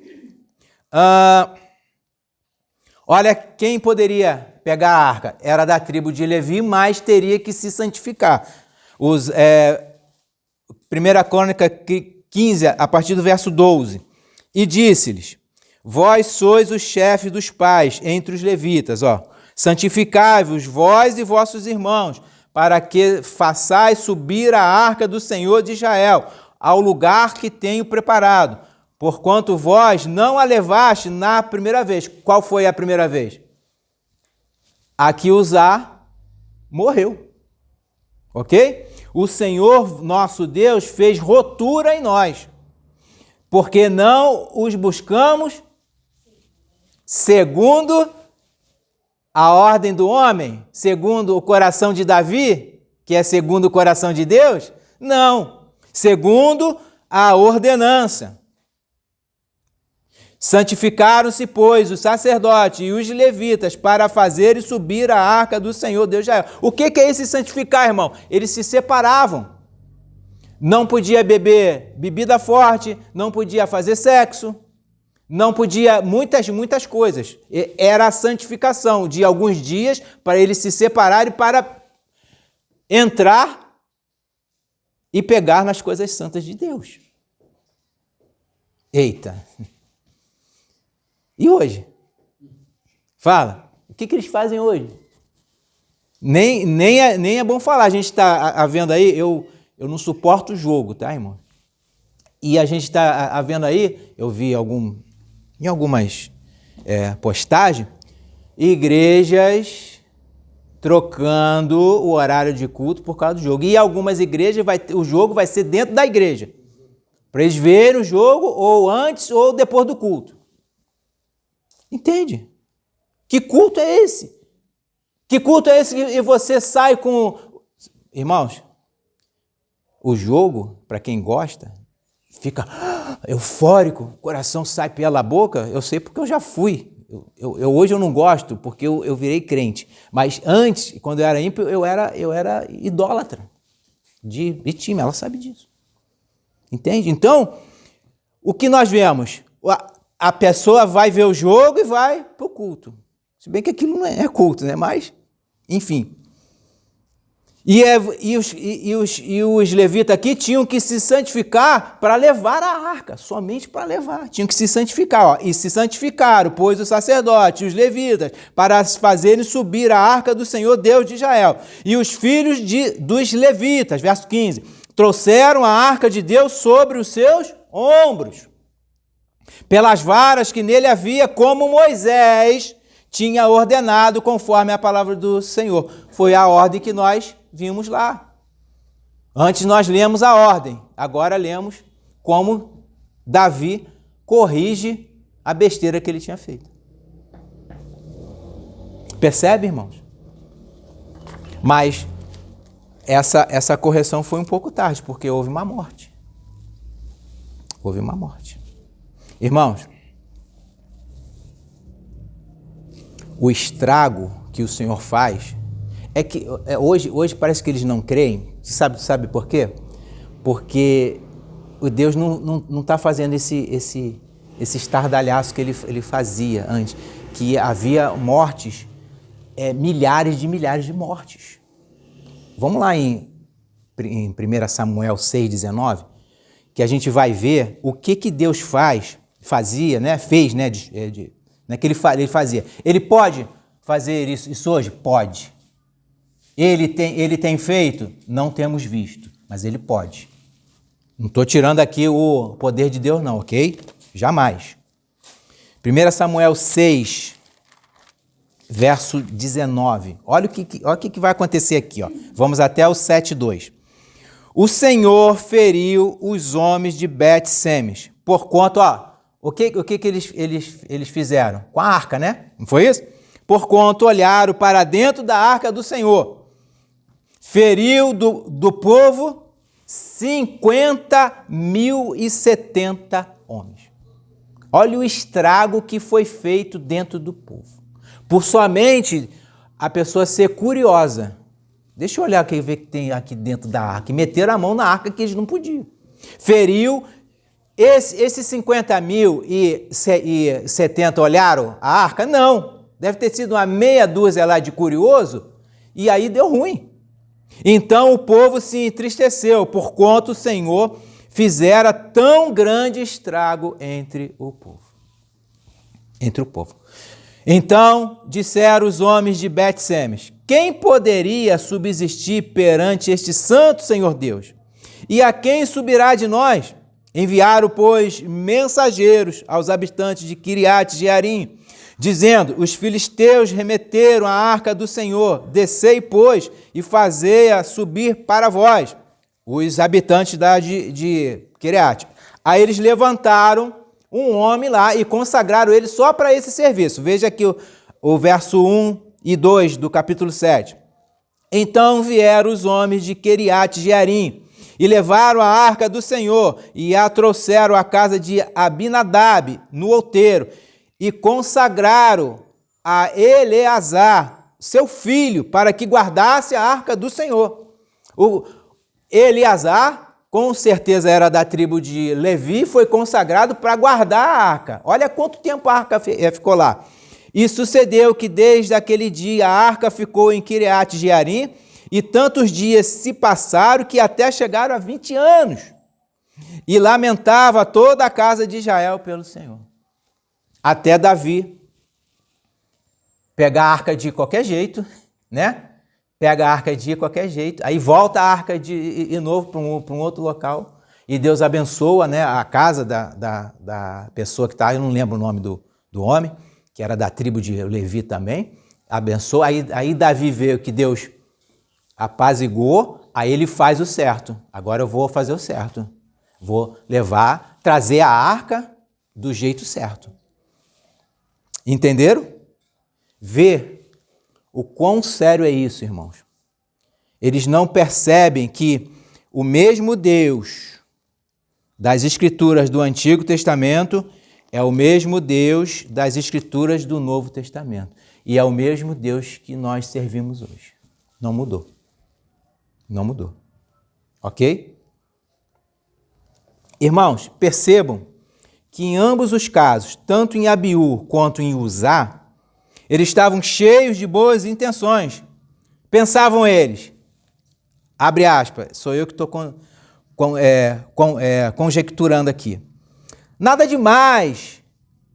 S2: Olha, quem poderia pegar a arca? Era da tribo de Levi, mas teria que se santificar. 1 Crônica 15, a partir do verso 12. E disse-lhes: vós sois os chefes dos pais entre os levitas, santificai-vos vós e vossos irmãos, para que façais subir a arca do Senhor de Israel ao lugar que tenho preparado, porquanto vós não a levaste na primeira vez. Qual foi a primeira vez? A que Uzá morreu. Ok? O Senhor nosso Deus fez rotura em nós, porque não os buscamos segundo a ordem do homem, segundo o coração de Davi, que é segundo o coração de Deus? Não, segundo a ordenança. Santificaram-se, pois, os sacerdotes e os levitas para fazerem subir a arca do Senhor Deus de Israel. O que é esse santificar, irmão? Eles se separavam. Não podia beber bebida forte, não podia fazer sexo, não podia muitas coisas. Era a santificação de alguns dias para eles se separarem para entrar e pegar nas coisas santas de Deus. Eita! E hoje? Fala, o que eles fazem hoje? Nem é bom falar. A gente está vendo aí, eu não suporto o jogo, tá, irmão? E a gente está vendo aí, eu vi em algumas postagens, igrejas trocando o horário de culto por causa do jogo. E algumas igrejas o jogo vai ser dentro da igreja, para eles verem o jogo ou antes ou depois do culto. Entende? Que culto é esse? Que culto é esse que você sai com... Irmãos, o jogo, para quem gosta, fica eufórico, o coração sai pela boca. Eu sei porque eu já fui. Hoje eu não gosto porque eu virei crente. Mas antes, quando eu era ímpio, eu era idólatra de time. Ela sabe disso. Entende? Então, o que nós vemos? A pessoa vai ver o jogo e vai para o culto. Se bem que aquilo não é culto, né? Mas, enfim. E os levitas aqui tinham que se santificar para levar a arca, somente para levar. Tinham que se santificar. E se santificaram, pois os sacerdotes, os levitas, para fazerem subir a arca do Senhor Deus de Israel. E os filhos dos levitas, verso 15, trouxeram a arca de Deus sobre os seus ombros, pelas varas que nele havia, como Moisés tinha ordenado, conforme a palavra do Senhor. Foi a ordem que nós vimos lá. Antes nós lemos a ordem, agora lemos como Davi corrige a besteira que ele tinha feito. Percebe, irmãos? Mas essa correção foi um pouco tarde, porque houve uma morte. Houve uma morte. Irmãos, o estrago que o Senhor faz é que hoje parece que eles não creem. Sabe por quê? Porque o Deus não está fazendo esse estardalhaço que ele fazia antes, que havia mortes, milhares de mortes. Vamos lá em 1 Samuel 6,19, que a gente vai ver o que Deus fazia, né? Fez, né? Que ele fazia. Ele pode fazer isso hoje? Pode. Ele tem feito? Não temos visto, mas ele pode. Não estou tirando aqui o poder de Deus não, ok? Jamais. 1 Samuel 6, verso 19. Olha o que vai acontecer aqui. Ó. Vamos até o 7:2. O Senhor feriu os homens de Bet-Semes, porquanto, o que eles fizeram? Com a arca, né? Não foi isso? Porquanto olharam para dentro da arca do Senhor. Feriu do povo 50.070 homens. Olha o estrago que foi feito dentro do povo. por somente a pessoa ser curiosa. Deixa eu olhar aqui, ver o que tem aqui dentro da arca. E meteram a mão na arca que eles não podiam. Feriu. Esses 50.070 olharam a arca? Não. Deve ter sido uma meia dúzia lá de curioso. E aí deu ruim. Então o povo se entristeceu, porquanto o Senhor fizera tão grande estrago entre o povo. Então disseram os homens de Bet-Semes: quem poderia subsistir perante este santo Senhor Deus? E a quem subirá de nós? Enviaram, pois, mensageiros aos habitantes de Quiriate-Jearim, dizendo: os filisteus remeteram a arca do Senhor, descei, pois, e fazei-a subir para vós, os habitantes de Quiriate. Aí eles levantaram um homem lá e consagraram ele só para esse serviço. Veja aqui o verso 1 e 2 do capítulo 7. Então vieram os homens de Quiriate-Jearim e levaram a arca do Senhor e a trouxeram à casa de Abinadab, no outeiro, e consagraram a Eleazar, seu filho, para que guardasse a arca do Senhor. O Eleazar, com certeza era da tribo de Levi, foi consagrado para guardar a arca. Olha quanto tempo a arca ficou lá. E sucedeu que desde aquele dia a arca ficou em Quiriate-Jearim, e tantos dias se passaram que até chegaram a 20 anos. E lamentava toda a casa de Israel pelo Senhor. Até Davi pegar a arca de qualquer jeito, né? Pega a arca de qualquer jeito, aí volta a arca de novo para um outro local. E Deus abençoa, né, a casa da pessoa que está, eu não lembro o nome do homem, que era da tribo de Levi também. Abençoa, aí Davi vê que Deus apaziguou, aí ele faz o certo. Agora eu vou fazer o certo. Vou trazer a arca do jeito certo. Entenderam? Vê o quão sério é isso, irmãos. Eles não percebem que o mesmo Deus das Escrituras do Antigo Testamento é o mesmo Deus das Escrituras do Novo Testamento. E é o mesmo Deus que nós servimos hoje. Não mudou. Não mudou. Ok? Irmãos, percebam que em ambos os casos, tanto em Abiú quanto em Uzá, eles estavam cheios de boas intenções. Pensavam eles, abre aspas, sou eu que estou conjecturando aqui. Nada demais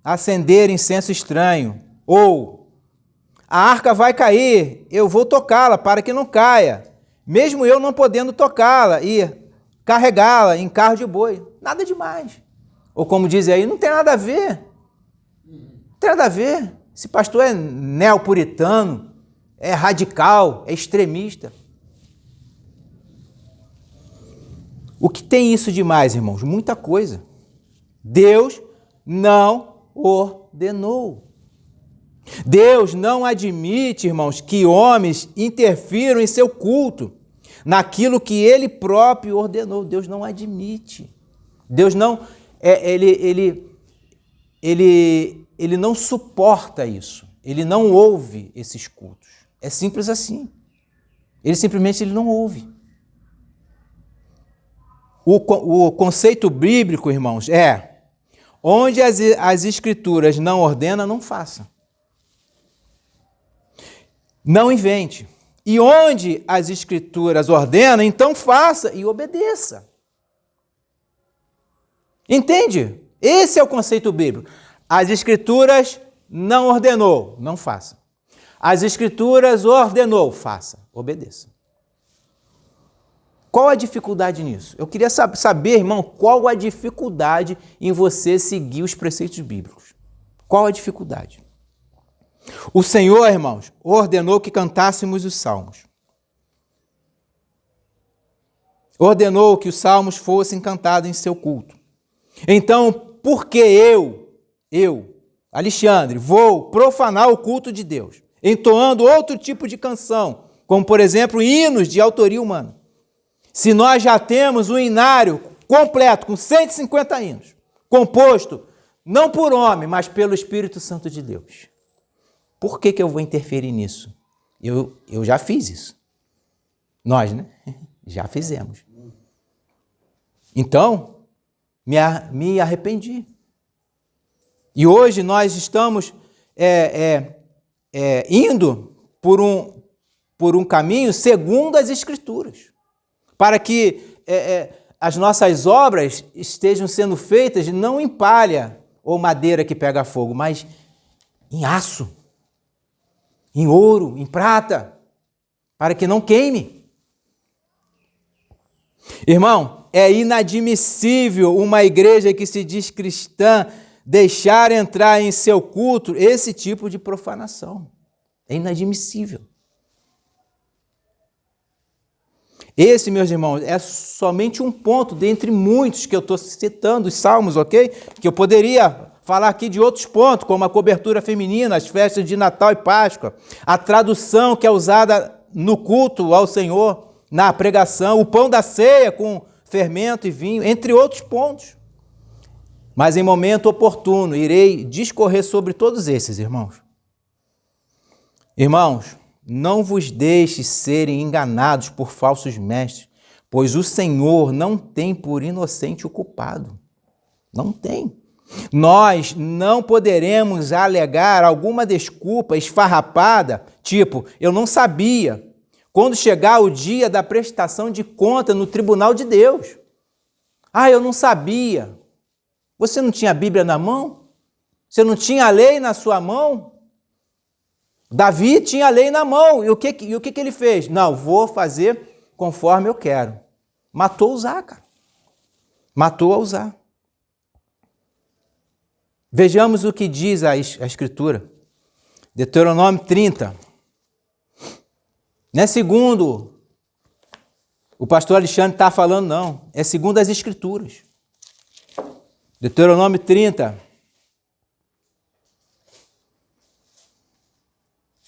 S2: acender incenso estranho, ou a arca vai cair, eu vou tocá-la para que não caia, mesmo eu não podendo tocá-la e carregá-la em carro de boi. Nada demais. Ou como dizem aí, não tem nada a ver. Não tem nada a ver. Esse pastor é neopuritano, é radical, é extremista. O que tem isso demais, irmãos? Muita coisa. Deus não ordenou. Deus não admite, irmãos, que homens interfiram em seu culto, naquilo que ele próprio ordenou. Deus não admite. Deus não, ele não suporta isso. Ele não ouve esses cultos. É simples assim. Ele simplesmente não ouve. O conceito bíblico, irmãos, é: onde as Escrituras não ordenam, não faça. Não invente. E onde as Escrituras ordenam, então faça e obedeça. Entende? Esse é o conceito bíblico. As Escrituras não ordenou, não faça. As Escrituras ordenou, faça, obedeça. Qual a dificuldade nisso? Eu queria saber, irmão, qual a dificuldade em você seguir os preceitos bíblicos? Qual a dificuldade? O Senhor, irmãos, ordenou que cantássemos os salmos. Ordenou que os salmos fossem cantados em seu culto. Então, por que eu, Alexandre, vou profanar o culto de Deus, entoando outro tipo de canção, como, por exemplo, hinos de autoria humana? Se nós já temos um inário completo, com 150 hinos, composto não por homem, mas pelo Espírito Santo de Deus. Por que eu vou interferir nisso? Eu já fiz isso. Nós, né? Já fizemos. Então, me arrependi. E hoje nós estamos indo por um caminho segundo as Escrituras, para que as nossas obras estejam sendo feitas não em palha ou madeira que pega fogo, mas em aço, em ouro, em prata, para que não queime. Irmão, é inadmissível uma igreja que se diz cristã deixar entrar em seu culto esse tipo de profanação. É inadmissível. Esse, meus irmãos, é somente um ponto dentre muitos que eu estou citando, os salmos, ok? Que eu poderia falar aqui de outros pontos, como a cobertura feminina, as festas de Natal e Páscoa, a tradução que é usada no culto ao Senhor, na pregação, o pão da ceia com fermento e vinho, entre outros pontos. Mas em momento oportuno, irei discorrer sobre todos esses, irmãos. Irmãos, não vos deixes serem enganados por falsos mestres, pois o Senhor não tem por inocente o culpado. Não tem. Nós não poderemos alegar alguma desculpa esfarrapada, tipo, eu não sabia, quando chegar o dia da prestação de conta no tribunal de Deus. Ah, eu não sabia. Você não tinha a Bíblia na mão? Você não tinha a lei na sua mão? Davi tinha a lei na mão. E o que ele fez? Não, vou fazer conforme eu quero. Matou Uzá, cara. Matou a Uzá. Vejamos o que diz a Escritura. Deuteronômio 30. Não é segundo o pastor Alexandre está falando, não. É segundo as Escrituras. Deuteronômio 30.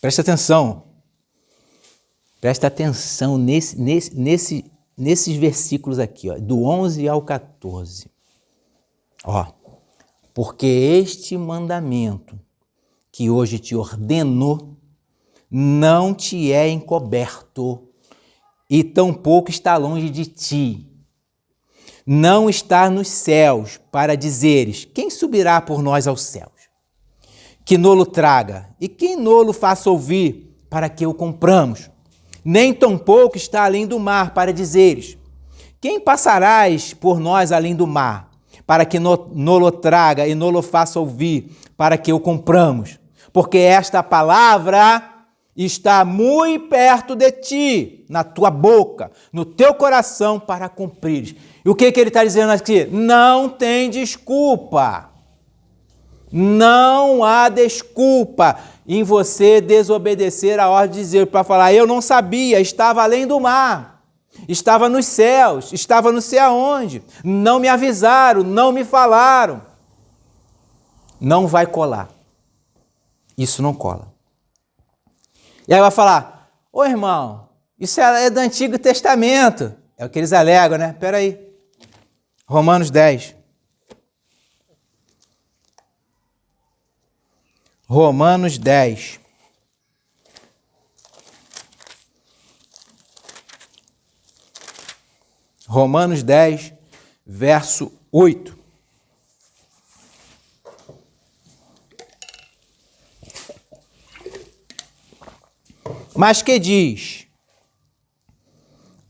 S2: Presta atenção. Presta atenção nesses versículos aqui, ó, do 11 ao 14. Ó, porque este mandamento que hoje te ordeno não te é encoberto e tampouco está longe de ti. Não está nos céus para dizeres, quem subirá por nós aos céus? Que nolo traga, e quem nolo faça ouvir, para que o compramos. Nem tampouco está além do mar, para dizeres, quem passarás por nós além do mar, para que nolo traga e nolo faça ouvir, para que o compramos. Porque esta palavra está muito perto de ti, na tua boca, no teu coração, para cumprires. E o que ele está dizendo aqui? Não tem desculpa. Não há desculpa em você desobedecer a ordem de Deus para falar, eu não sabia, estava além do mar, estava nos céus, estava não sei aonde, não me avisaram, não me falaram. Não vai colar. Isso não cola. E aí vai falar, ô irmão, isso é do Antigo Testamento. É o que eles alegam, né? Espera aí. Romanos 10. Romanos 10. Romanos 10, verso 8. Mas que diz?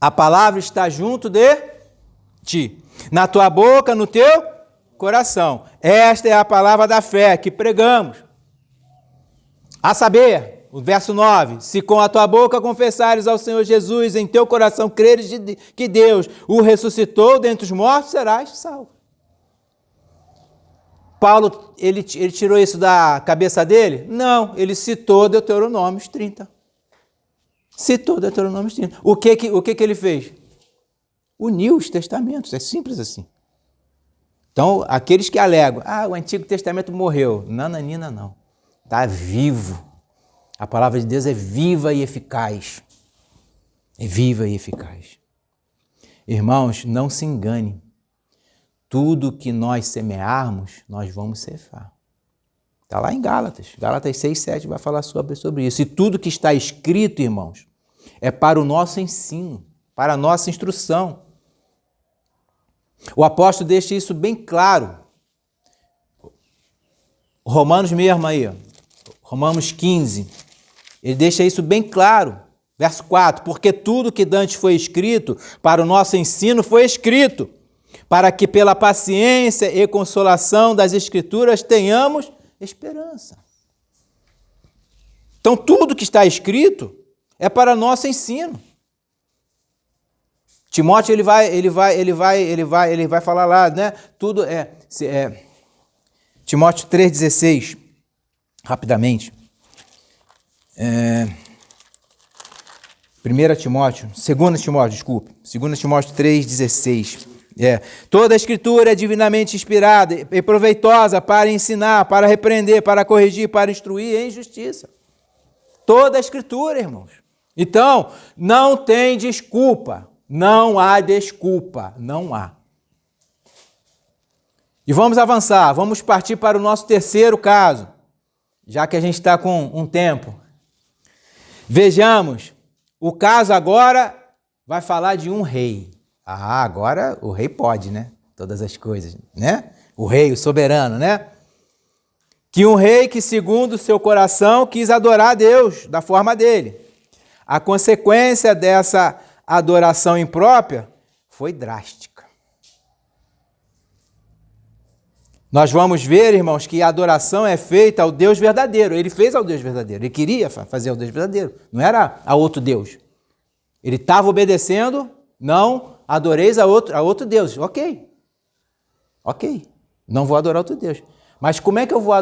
S2: A palavra está junto de ti, na tua boca, no teu coração. Esta é a palavra da fé que pregamos. A saber, o verso 9, se com a tua boca confessares ao Senhor Jesus, em teu coração creres que Deus o ressuscitou dentre os mortos, serás salvo. Paulo, ele tirou isso da cabeça dele? Não, ele citou Deuteronômio 30. Citou Deuteronômio 30. O que ele fez? Uniu os testamentos, é simples assim. Então, aqueles que alegam, o Antigo Testamento morreu. Nananina, não. Está vivo. A palavra de Deus é viva e eficaz. É viva e eficaz. Irmãos, não se engane. Tudo que nós semearmos, nós vamos ceifar. Está lá em Gálatas. Gálatas 6, 7 vai falar sobre isso. E tudo que está escrito, irmãos, é para o nosso ensino, para a nossa instrução. O apóstolo deixa isso bem claro. Romanos mesmo aí, Romanos 15, ele deixa isso bem claro. Verso 4, porque tudo que dantes foi escrito para o nosso ensino foi escrito, para que pela paciência e consolação das Escrituras tenhamos esperança. Então tudo que está escrito é para nosso ensino. Timóteo ele vai falar lá, né? Tudo Timóteo 3,16, rapidamente. 2 Timóteo 3,16. Toda a Escritura é divinamente inspirada e proveitosa para ensinar, para repreender, para corrigir, para instruir em justiça. Toda a Escritura, irmãos. Então, não tem desculpa. Não há desculpa. Não há. E vamos avançar. Vamos partir para o nosso terceiro caso, já que a gente está com um tempo. Vejamos. O caso agora vai falar de um rei. Agora o rei pode, né? Todas as coisas, né? O rei, o soberano, né? Que um rei que, segundo o seu coração, quis adorar a Deus da forma dele. A consequência dessa adoração imprópria foi drástica. Nós vamos ver, irmãos, que a adoração é feita ao Deus verdadeiro. Ele fez ao Deus verdadeiro. Ele queria fazer ao Deus verdadeiro. Não era a outro Deus. Ele estava obedecendo, não adoreis a outro Deus. Ok. Não vou adorar outro Deus. Mas como é que eu vou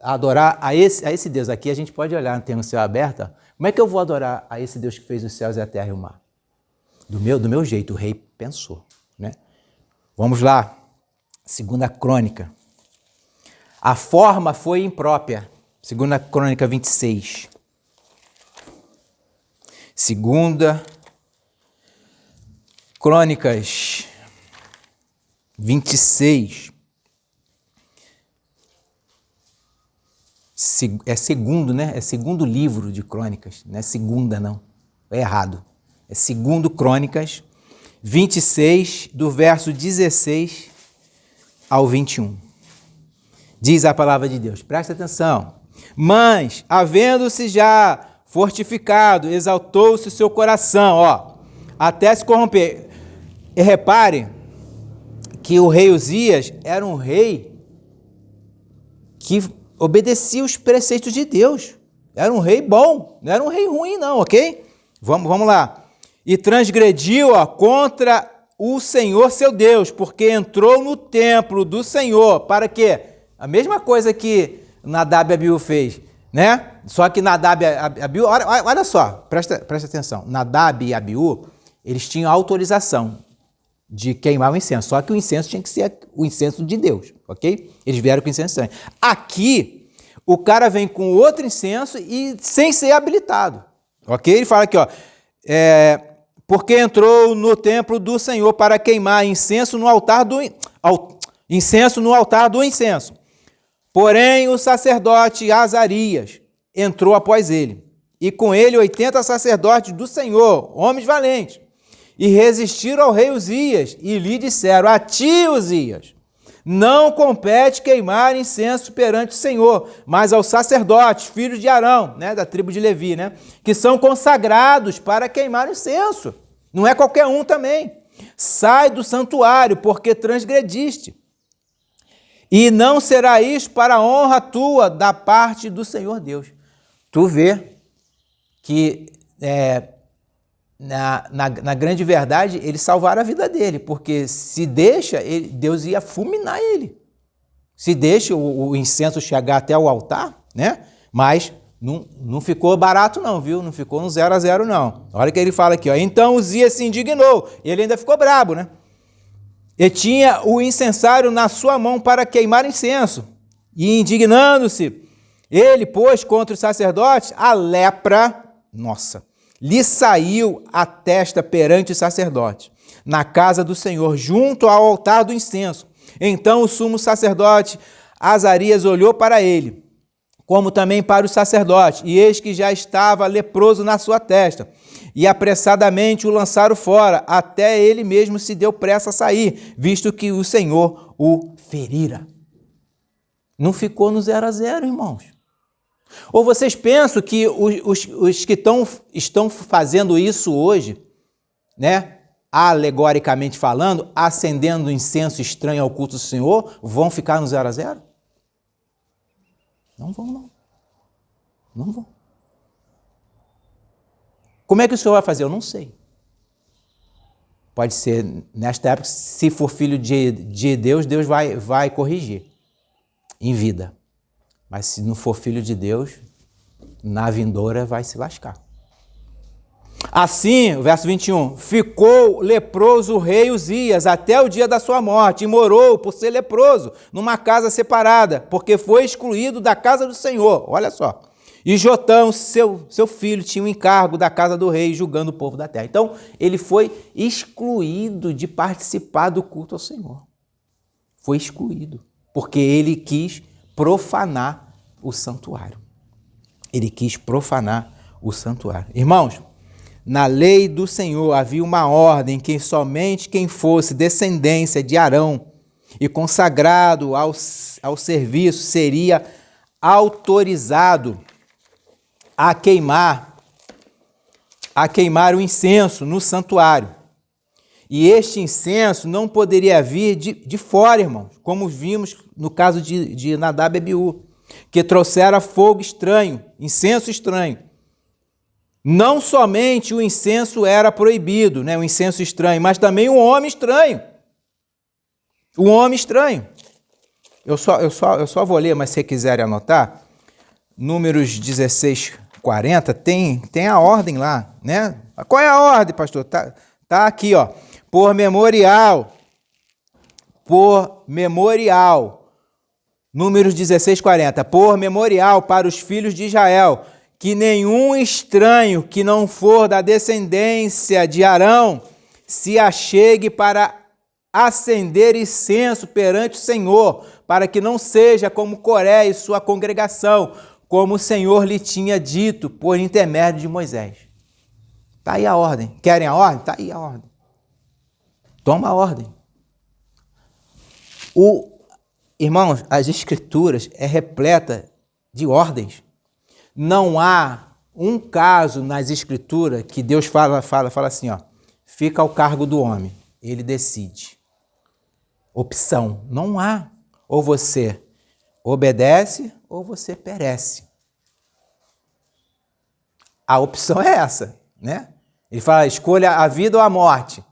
S2: adorar a esse Deus? Aqui a gente pode olhar, tem o céu aberto. Como é que eu vou adorar a esse Deus que fez os céus e a terra e o mar? Do meu jeito, o rei pensou, né? Vamos lá. 2 Crônica. A forma foi imprópria. 2 Crônica 26. 2 Crônicas 26. É segundo, né? É segundo livro de Crônicas. Não é segunda, não. É errado. É 2 Crônicas 26, do verso 16 ao 21. Diz a palavra de Deus. Presta atenção. Mas, havendo-se já fortificado, exaltou-se o seu coração, até se corromper. E repare que o rei Uzias era um rei que obedecia os preceitos de Deus. Era um rei bom, não era um rei ruim não, ok? Vamos lá. E transgrediu contra o Senhor seu Deus, porque entrou no templo do Senhor. Para quê? A mesma coisa que Nadab e Abiú fez, né? Só que Nadab e Abiú, olha só, presta atenção. Nadab e Abiú, eles tinham autorização de queimar o incenso, só que o incenso tinha que ser o incenso de Deus, ok? Eles vieram com incenso estranho. Aqui, o cara vem com outro incenso e sem ser habilitado, ok? Ele fala aqui, porque entrou no templo do Senhor para queimar incenso no altar do incenso. Porém, o sacerdote Azarias entrou após ele, e com ele 80 sacerdotes do Senhor, homens valentes, e resistiram ao rei Uzias, e lhe disseram: a ti, Uzias, não compete queimar incenso perante o Senhor, mas aos sacerdotes, filhos de Arão, né, da tribo de Levi, né, que são consagrados para queimar incenso. Não é qualquer um também. Sai do santuário, porque transgrediste. E não será isso para a honra tua da parte do Senhor Deus. Tu vê que na grande verdade eles salvaram a vida dele, porque se deixa, Deus ia fulminar ele. Se deixa o incenso chegar até o altar, né? Mas não ficou barato não, viu? Não ficou no 0-0 não. Olha o que ele fala aqui, Então Uzias se indignou, e ele ainda ficou brabo, né? E tinha o incensário na sua mão para queimar incenso. E indignando-se, ele pôs contra os sacerdotes a lepra, lhe saiu a testa perante os sacerdotes, na casa do Senhor, junto ao altar do incenso. Então o sumo sacerdote Azarias olhou para ele, como também para os sacerdotes, e eis que já estava leproso na sua testa. E apressadamente o lançaram fora, até ele mesmo se deu pressa a sair, visto que o Senhor o ferira. Não ficou no 0-0, irmãos. Ou vocês pensam que os que estão fazendo isso hoje, né, alegoricamente falando, acendendo incenso estranho ao culto do Senhor, vão ficar no 0-0? Não vão, não. Não vão. Como é que o Senhor vai fazer? Eu não sei. Pode ser, nesta época, se for filho de Deus, Deus vai corrigir em vida. Mas se não for filho de Deus, na vindoura vai se lascar. Assim, o verso 21, ficou leproso o rei Uzias até o dia da sua morte, e morou, por ser leproso, numa casa separada, porque foi excluído da casa do Senhor. Olha só. E Jotão, seu filho, tinha um encargo da casa do rei, julgando o povo da terra. Então, ele foi excluído de participar do culto ao Senhor. Foi excluído, porque ele quis profanar o santuário. Ele quis profanar o santuário. Irmãos, na lei do Senhor havia uma ordem que somente quem fosse descendência de Arão e consagrado ao serviço seria autorizado a queimar o incenso no santuário. E este incenso não poderia vir de fora, irmãos, como vimos no caso de Nadab e Abiú, que trouxeram fogo estranho, incenso estranho. Não somente o incenso era proibido, né, o incenso estranho, mas também o homem estranho. O homem estranho. Eu só vou ler, mas se quiserem anotar, Números 16:40, tem a ordem lá, né? Qual é a ordem, pastor? Tá aqui, ó. Por memorial. Números 16:40. Por memorial para os filhos de Israel, que nenhum estranho que não for da descendência de Arão se achegue para acender incenso perante o Senhor, para que não seja como Coré e sua congregação, como o Senhor lhe tinha dito por intermédio de Moisés. Está aí a ordem. Querem a ordem? Está aí a ordem. Toma a ordem. Irmãos, as Escrituras é repleta de ordens. Não há um caso nas Escrituras que Deus fala assim, ó, fica ao cargo do homem, ele decide. Opção, não há. Ou você obedece ou você perece. A opção é essa, né? Ele fala, escolha a vida ou a morte.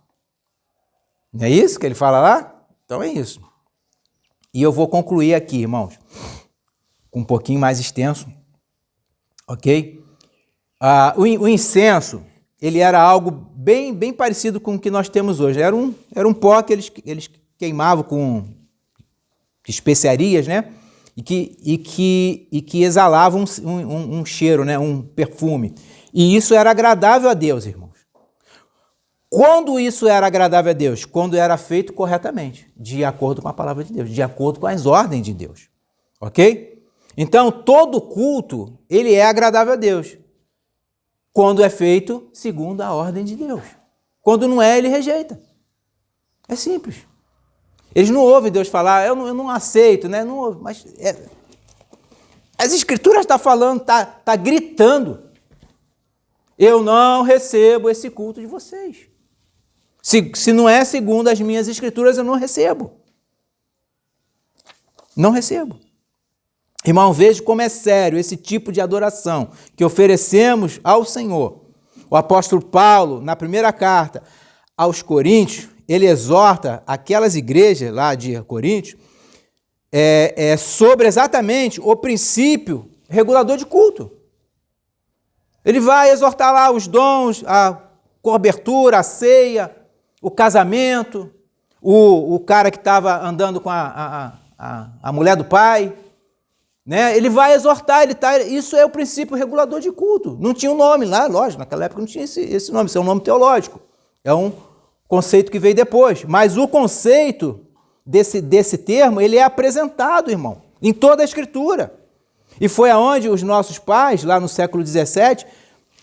S2: Não é isso que ele fala lá? Então é isso. E eu vou concluir aqui, irmãos, com um pouquinho mais extenso, ok? O incenso, ele era algo bem parecido com o que nós temos hoje. Era um pó que eles queimavam com especiarias, né? E que exalava um cheiro, né? Um perfume. E isso era agradável a Deus, irmãos. Quando isso era agradável a Deus? Quando era feito corretamente, de acordo com a palavra de Deus, de acordo com as ordens de Deus. Ok? Então, todo culto, ele é agradável a Deus. Quando é feito segundo a ordem de Deus. Quando não é, ele rejeita. É simples. Eles não ouvem Deus falar, eu não aceito, né? Não ouve, mas as Escrituras estão falando, está gritando. Eu não recebo esse culto de vocês. Se não é segundo as minhas Escrituras, eu não recebo. Não recebo. Irmão, veja como é sério esse tipo de adoração que oferecemos ao Senhor. O apóstolo Paulo, na primeira carta aos Coríntios, ele exorta aquelas igrejas lá de Coríntios sobre exatamente o princípio regulador de culto. Ele vai exortar lá os dons, a cobertura, a ceia, o casamento, o cara que estava andando com a mulher do pai, né? Ele vai exortar, isso é o princípio regulador de culto. Não tinha um nome lá, lógico, naquela época não tinha esse nome, isso é um nome teológico. É um conceito que veio depois. Mas o conceito desse termo, ele é apresentado, irmão, em toda a Escritura. E foi aonde os nossos pais, lá no século XVII,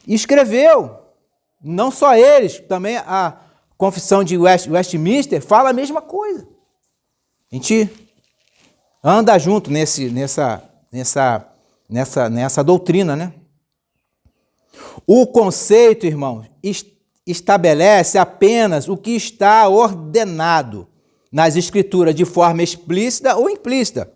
S2: escreveu. Não só eles, também a Confissão de Westminster fala a mesma coisa. A gente anda junto nessa doutrina, né? O conceito, irmãos, estabelece apenas o que está ordenado nas Escrituras de forma explícita ou implícita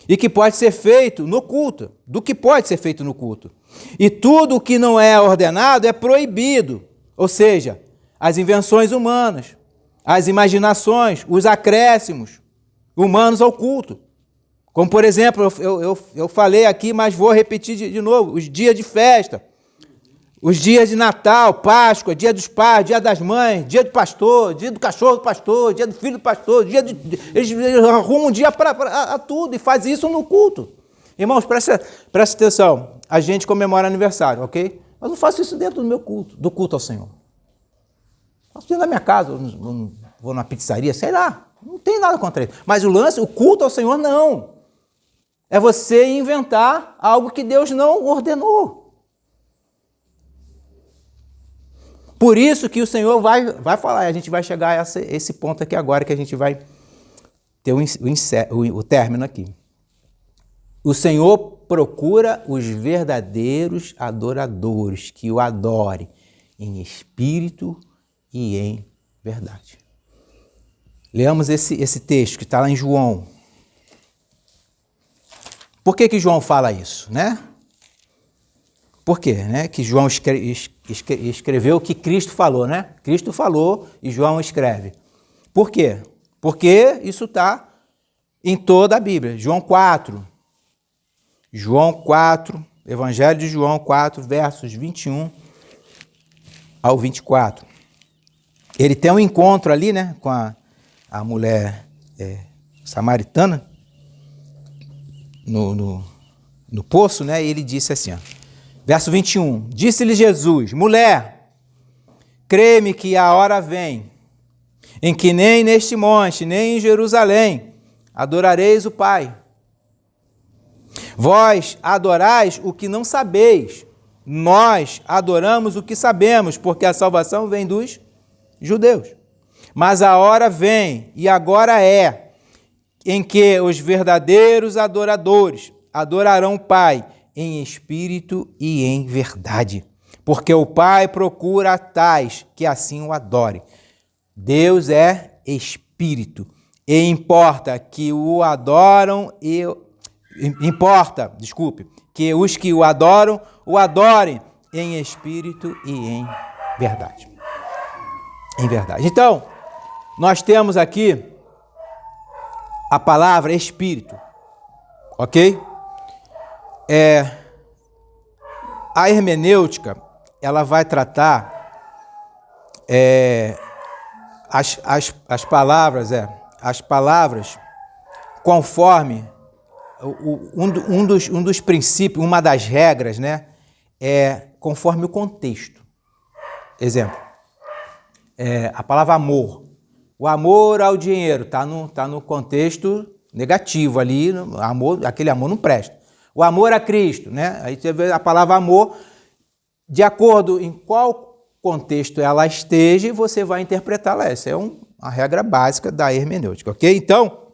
S2: e que pode ser feito no culto, do que pode ser feito no culto. E tudo o que não é ordenado é proibido, ou seja, as invenções humanas, as imaginações, os acréscimos humanos ao culto. Como, por exemplo, eu falei aqui, mas vou repetir de novo, os dias de festa, os dias de Natal, Páscoa, dia dos pais, dia das mães, dia do pastor, dia do cachorro do pastor, dia do filho do pastor, eles arrumam um dia para tudo e fazem isso no culto. Irmãos, presta atenção, a gente comemora aniversário, ok? Mas não faço isso dentro do meu culto, do culto ao Senhor. Faço dentro da minha casa, vou numa pizzaria, sei lá, não tem nada contra isso. Mas o culto ao Senhor, não. É você inventar algo que Deus não ordenou. Por isso que o Senhor vai falar, a gente vai chegar a esse ponto aqui agora, que a gente vai ter o término aqui. O Senhor procura os verdadeiros adoradores, que o adorem em espírito e em verdade. Leamos esse texto que está lá em João. Por que João fala isso, né? Por quê? Né? Que João escreveu o que Cristo falou, né? Cristo falou e João escreve. Por quê? Porque isso está em toda a Bíblia. João 4, Evangelho de João 4, versos 21 ao 24. Ele tem um encontro ali, né, com a mulher samaritana no poço, né? E ele disse assim, ó, verso 21, disse-lhe Jesus, mulher, crê-me que a hora vem, em que nem neste monte, nem em Jerusalém, adorareis o Pai. Vós adorais o que não sabeis, nós adoramos o que sabemos, porque a salvação vem dos judeus. Mas a hora vem, e agora é, em que os verdadeiros adoradores adorarão o Pai em espírito e em verdade, porque o Pai procura tais que assim o adorem. Deus é espírito, e importa que os que o adoram, o adorem em espírito e em verdade. Em verdade. Então, nós temos aqui a palavra espírito, ok? A hermenêutica, ela vai tratar as palavras conforme um dos princípios, uma das regras, né? Conforme o contexto. Exemplo, a palavra amor. O amor ao dinheiro está no contexto negativo ali, aquele amor não presta. O amor a Cristo, né? Aí você vê a palavra amor, de acordo em qual contexto ela esteja, você vai interpretá-la. Essa é uma regra básica da hermenêutica, ok? Então,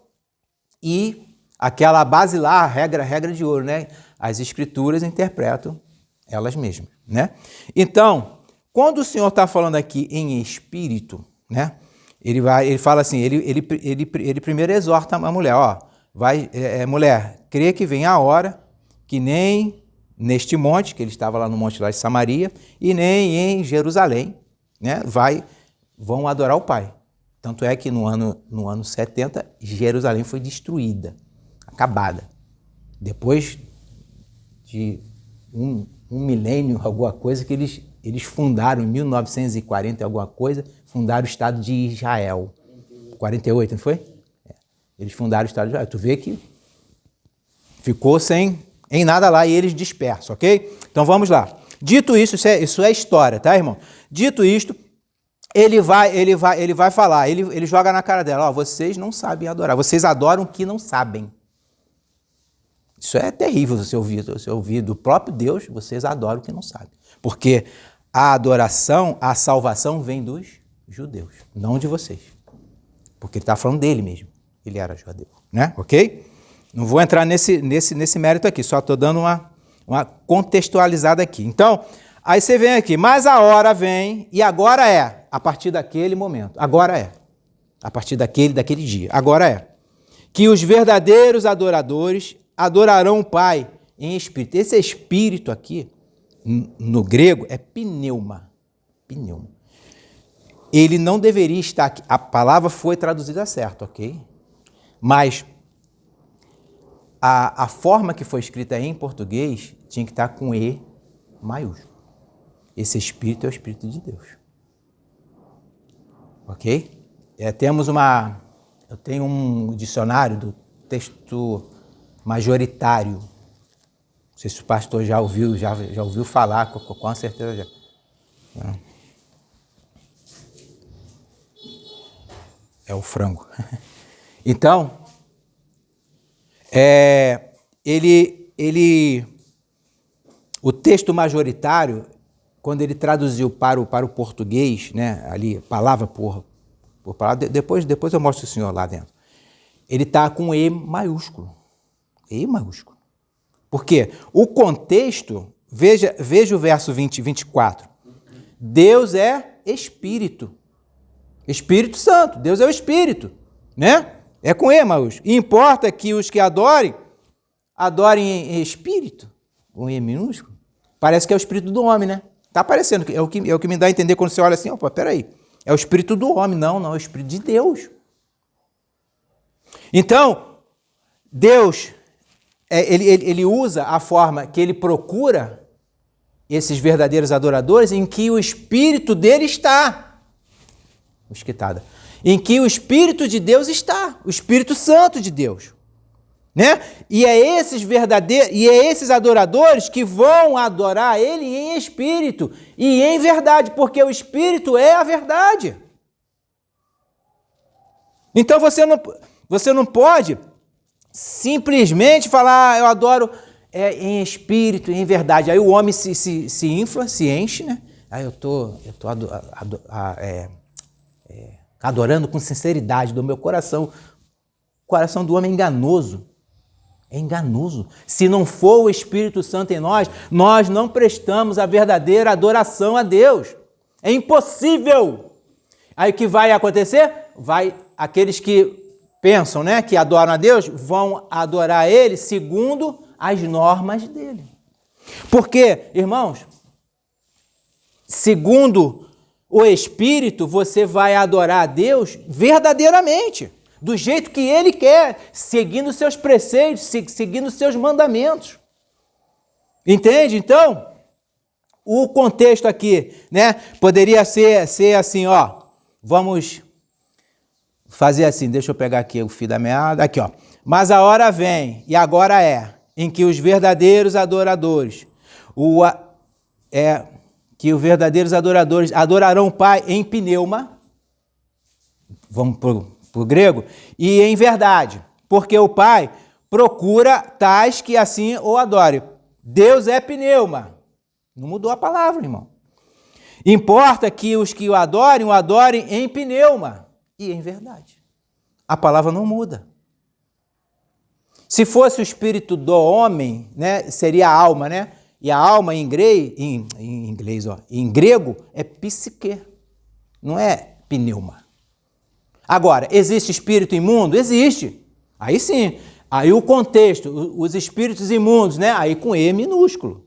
S2: e aquela basilar, a regra de ouro, né? As escrituras interpretam elas mesmas, né? Então, quando o Senhor está falando aqui em espírito, né? Ele fala assim, ele primeiro exorta a mulher, ó, mulher, crê que vem a hora que nem neste monte, que ele estava lá no monte lá de Samaria, e nem em Jerusalém, né, vão adorar o Pai. Tanto é que no ano 70, Jerusalém foi destruída, acabada. Depois de um milênio, alguma coisa, que eles fundaram, em 1940, alguma coisa, fundaram o Estado de Israel. 48, não foi? Eles fundaram o Estado de Israel. Tu vê que ficou em nada lá e eles dispersos, ok? Então vamos lá. Dito isso, isso é história, tá, irmão? Dito isto, ele vai falar, ele joga na cara dela, ó, vocês não sabem adorar, vocês adoram o que não sabem. Isso é terrível você ouvir do próprio Deus, vocês adoram o que não sabem. Porque a adoração, a salvação vem dos judeus, não de vocês. Porque ele está falando dele mesmo. Ele era judeu, né? Ok? Não vou entrar nesse mérito aqui, só estou dando uma contextualizada aqui. Então, aí você vem aqui, mas a hora vem, e agora é, a partir daquele momento. Agora é. A partir daquele dia. Agora é. Que os verdadeiros adoradores adorarão o Pai em espírito. Esse espírito aqui, no grego, é pneuma. Pneuma. Ele não deveria estar aqui. A palavra foi traduzida certo, ok? Mas a forma que foi escrita em português tinha que estar com E maiúsculo. Esse espírito é o Espírito de Deus. Ok? Eu tenho um dicionário do texto majoritário. Não sei se o pastor já ouviu falar, com certeza já. É o frango. Então, o texto majoritário, quando ele traduziu para o português, né, ali, palavra por palavra, depois eu mostro o senhor lá dentro, ele está com E maiúsculo. E maiúsculo. Por quê? O contexto, veja o verso 24. Deus é Espírito. Espírito Santo. Deus é o Espírito, né? É com E maiúsculo. E importa que os que adorem em espírito, com E minúsculo. Parece que é o espírito do homem, né? Está aparecendo, é o que me dá a entender quando você olha assim, opa, peraí, é o espírito do homem. Não, é o espírito de Deus. Então, Deus, ele usa a forma que ele procura esses verdadeiros adoradores em que o espírito dele está. Esquitada. Em que o Espírito de Deus está, o Espírito Santo de Deus, né? E é esses adoradores que vão adorar ele em espírito e em verdade, porque o Espírito é a verdade. Então você não pode simplesmente falar, eu adoro em espírito e em verdade. Aí o homem se infla, se enche, né? Aí eu tô adorando com sinceridade do meu coração. O coração do homem é enganoso. É enganoso. Se não for o Espírito Santo em nós, nós não prestamos a verdadeira adoração a Deus. É impossível. Aí o que vai acontecer? Aqueles que pensam, né, que adoram a Deus, vão adorar Ele segundo as normas dele. Porque, irmãos, segundo o Espírito, você vai adorar a Deus verdadeiramente, do jeito que Ele quer, seguindo os seus preceitos, seguindo os seus mandamentos. Entende? Então, o contexto aqui, né, poderia ser assim, ó, vamos fazer assim, deixa eu pegar aqui o fio da meada, aqui, ó. Mas a hora vem, e agora é, em que os verdadeiros adoradores, adorarão o Pai em pneuma, vamos para o grego, e em verdade, porque o Pai procura tais que assim o adorem. Deus é pneuma. Não mudou a palavra, irmão. Importa que os que o adorem em pneuma e em verdade. A palavra não muda. Se fosse o espírito do homem, né, seria a alma, né? E a alma em grego é psique, não é pneuma. Agora, existe espírito imundo? Existe. Aí sim. Aí o contexto, os espíritos imundos, né? Aí com E minúsculo.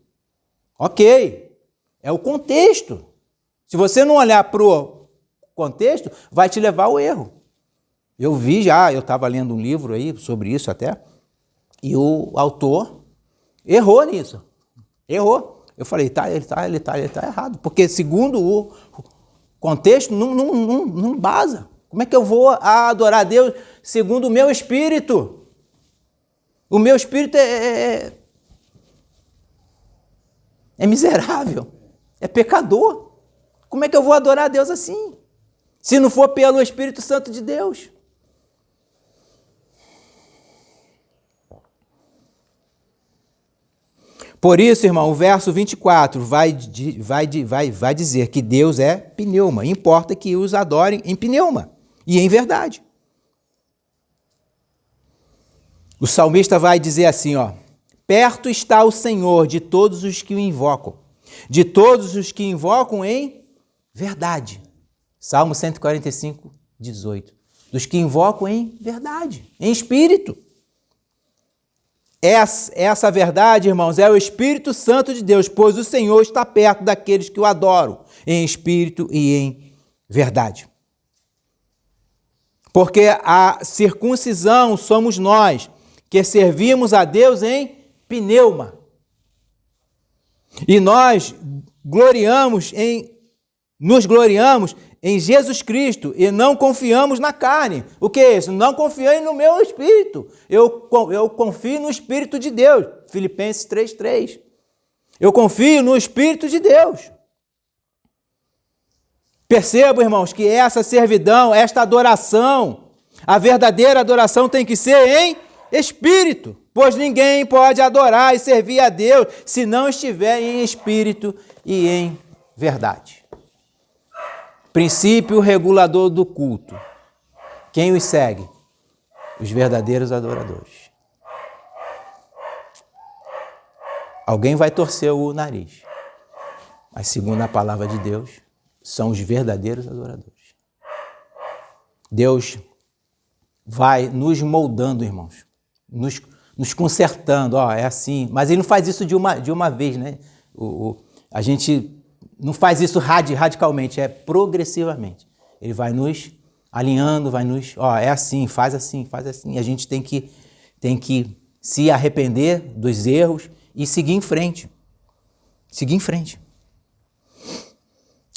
S2: Ok. É o contexto. Se você não olhar para o contexto, vai te levar ao erro. Eu estava lendo um livro aí sobre isso até, e o autor errou nisso. Errou. Eu falei, ele tá errado. Porque segundo o contexto, não basa. Como é que eu vou adorar a Deus segundo o meu espírito? O meu espírito é miserável, é pecador. Como é que eu vou adorar a Deus assim? Se não for pelo Espírito Santo de Deus. Por isso, irmão, o verso 24 vai dizer que Deus é pneuma. Importa que os adorem em pneuma e em verdade. O salmista vai dizer assim, ó: perto está o Senhor de todos os que o invocam, de todos os que invocam em verdade. Salmo 145, 18. Dos que invocam em verdade, em espírito. Essa verdade, irmãos, é o Espírito Santo de Deus, pois o Senhor está perto daqueles que o adoram, em espírito e em verdade. Porque a circuncisão somos nós, que servimos a Deus em pneuma. E nós nos gloriamos em Jesus Cristo e não confiamos na carne. O que é isso? Não confiei no meu espírito. Eu confio no Espírito de Deus. Filipenses 3:3. Eu confio no Espírito de Deus. Percebo, irmãos, que essa servidão, esta adoração, a verdadeira adoração tem que ser em espírito, pois ninguém pode adorar e servir a Deus se não estiver em espírito e em verdade. Princípio regulador do culto. Quem os segue? Os verdadeiros adoradores. Alguém vai torcer o nariz, mas segundo a palavra de Deus, são os verdadeiros adoradores. Deus vai nos moldando, irmãos, nos consertando, ó, é assim, mas ele não faz isso de uma vez, né? A gente não faz isso radicalmente, é progressivamente. Ele vai nos alinhando, é assim, faz assim. E a gente tem que se arrepender dos erros e seguir em frente.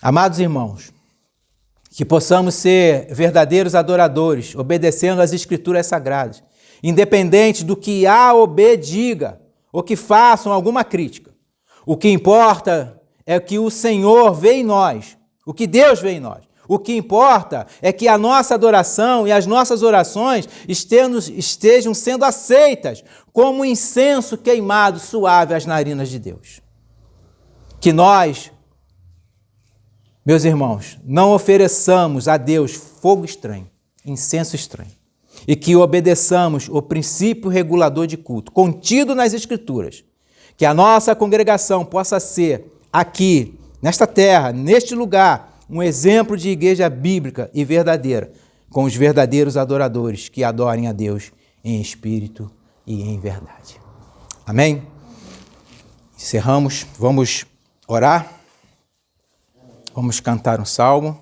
S2: Amados irmãos, que possamos ser verdadeiros adoradores, obedecendo às Escrituras Sagradas, independente do que A ou B diga, ou que façam alguma crítica. O que importa é que o Senhor vê em nós, o que Deus vê em nós. O que importa é que a nossa adoração e as nossas orações estejam sendo aceitas como um incenso queimado suave às narinas de Deus. Que nós, meus irmãos, não ofereçamos a Deus fogo estranho, incenso estranho, e que obedeçamos o princípio regulador de culto, contido nas Escrituras, que a nossa congregação possa ser aqui, nesta terra, neste lugar, um exemplo de igreja bíblica e verdadeira, com os verdadeiros adoradores que adorem a Deus em espírito e em verdade. Amém? Encerramos, vamos orar, vamos cantar um salmo.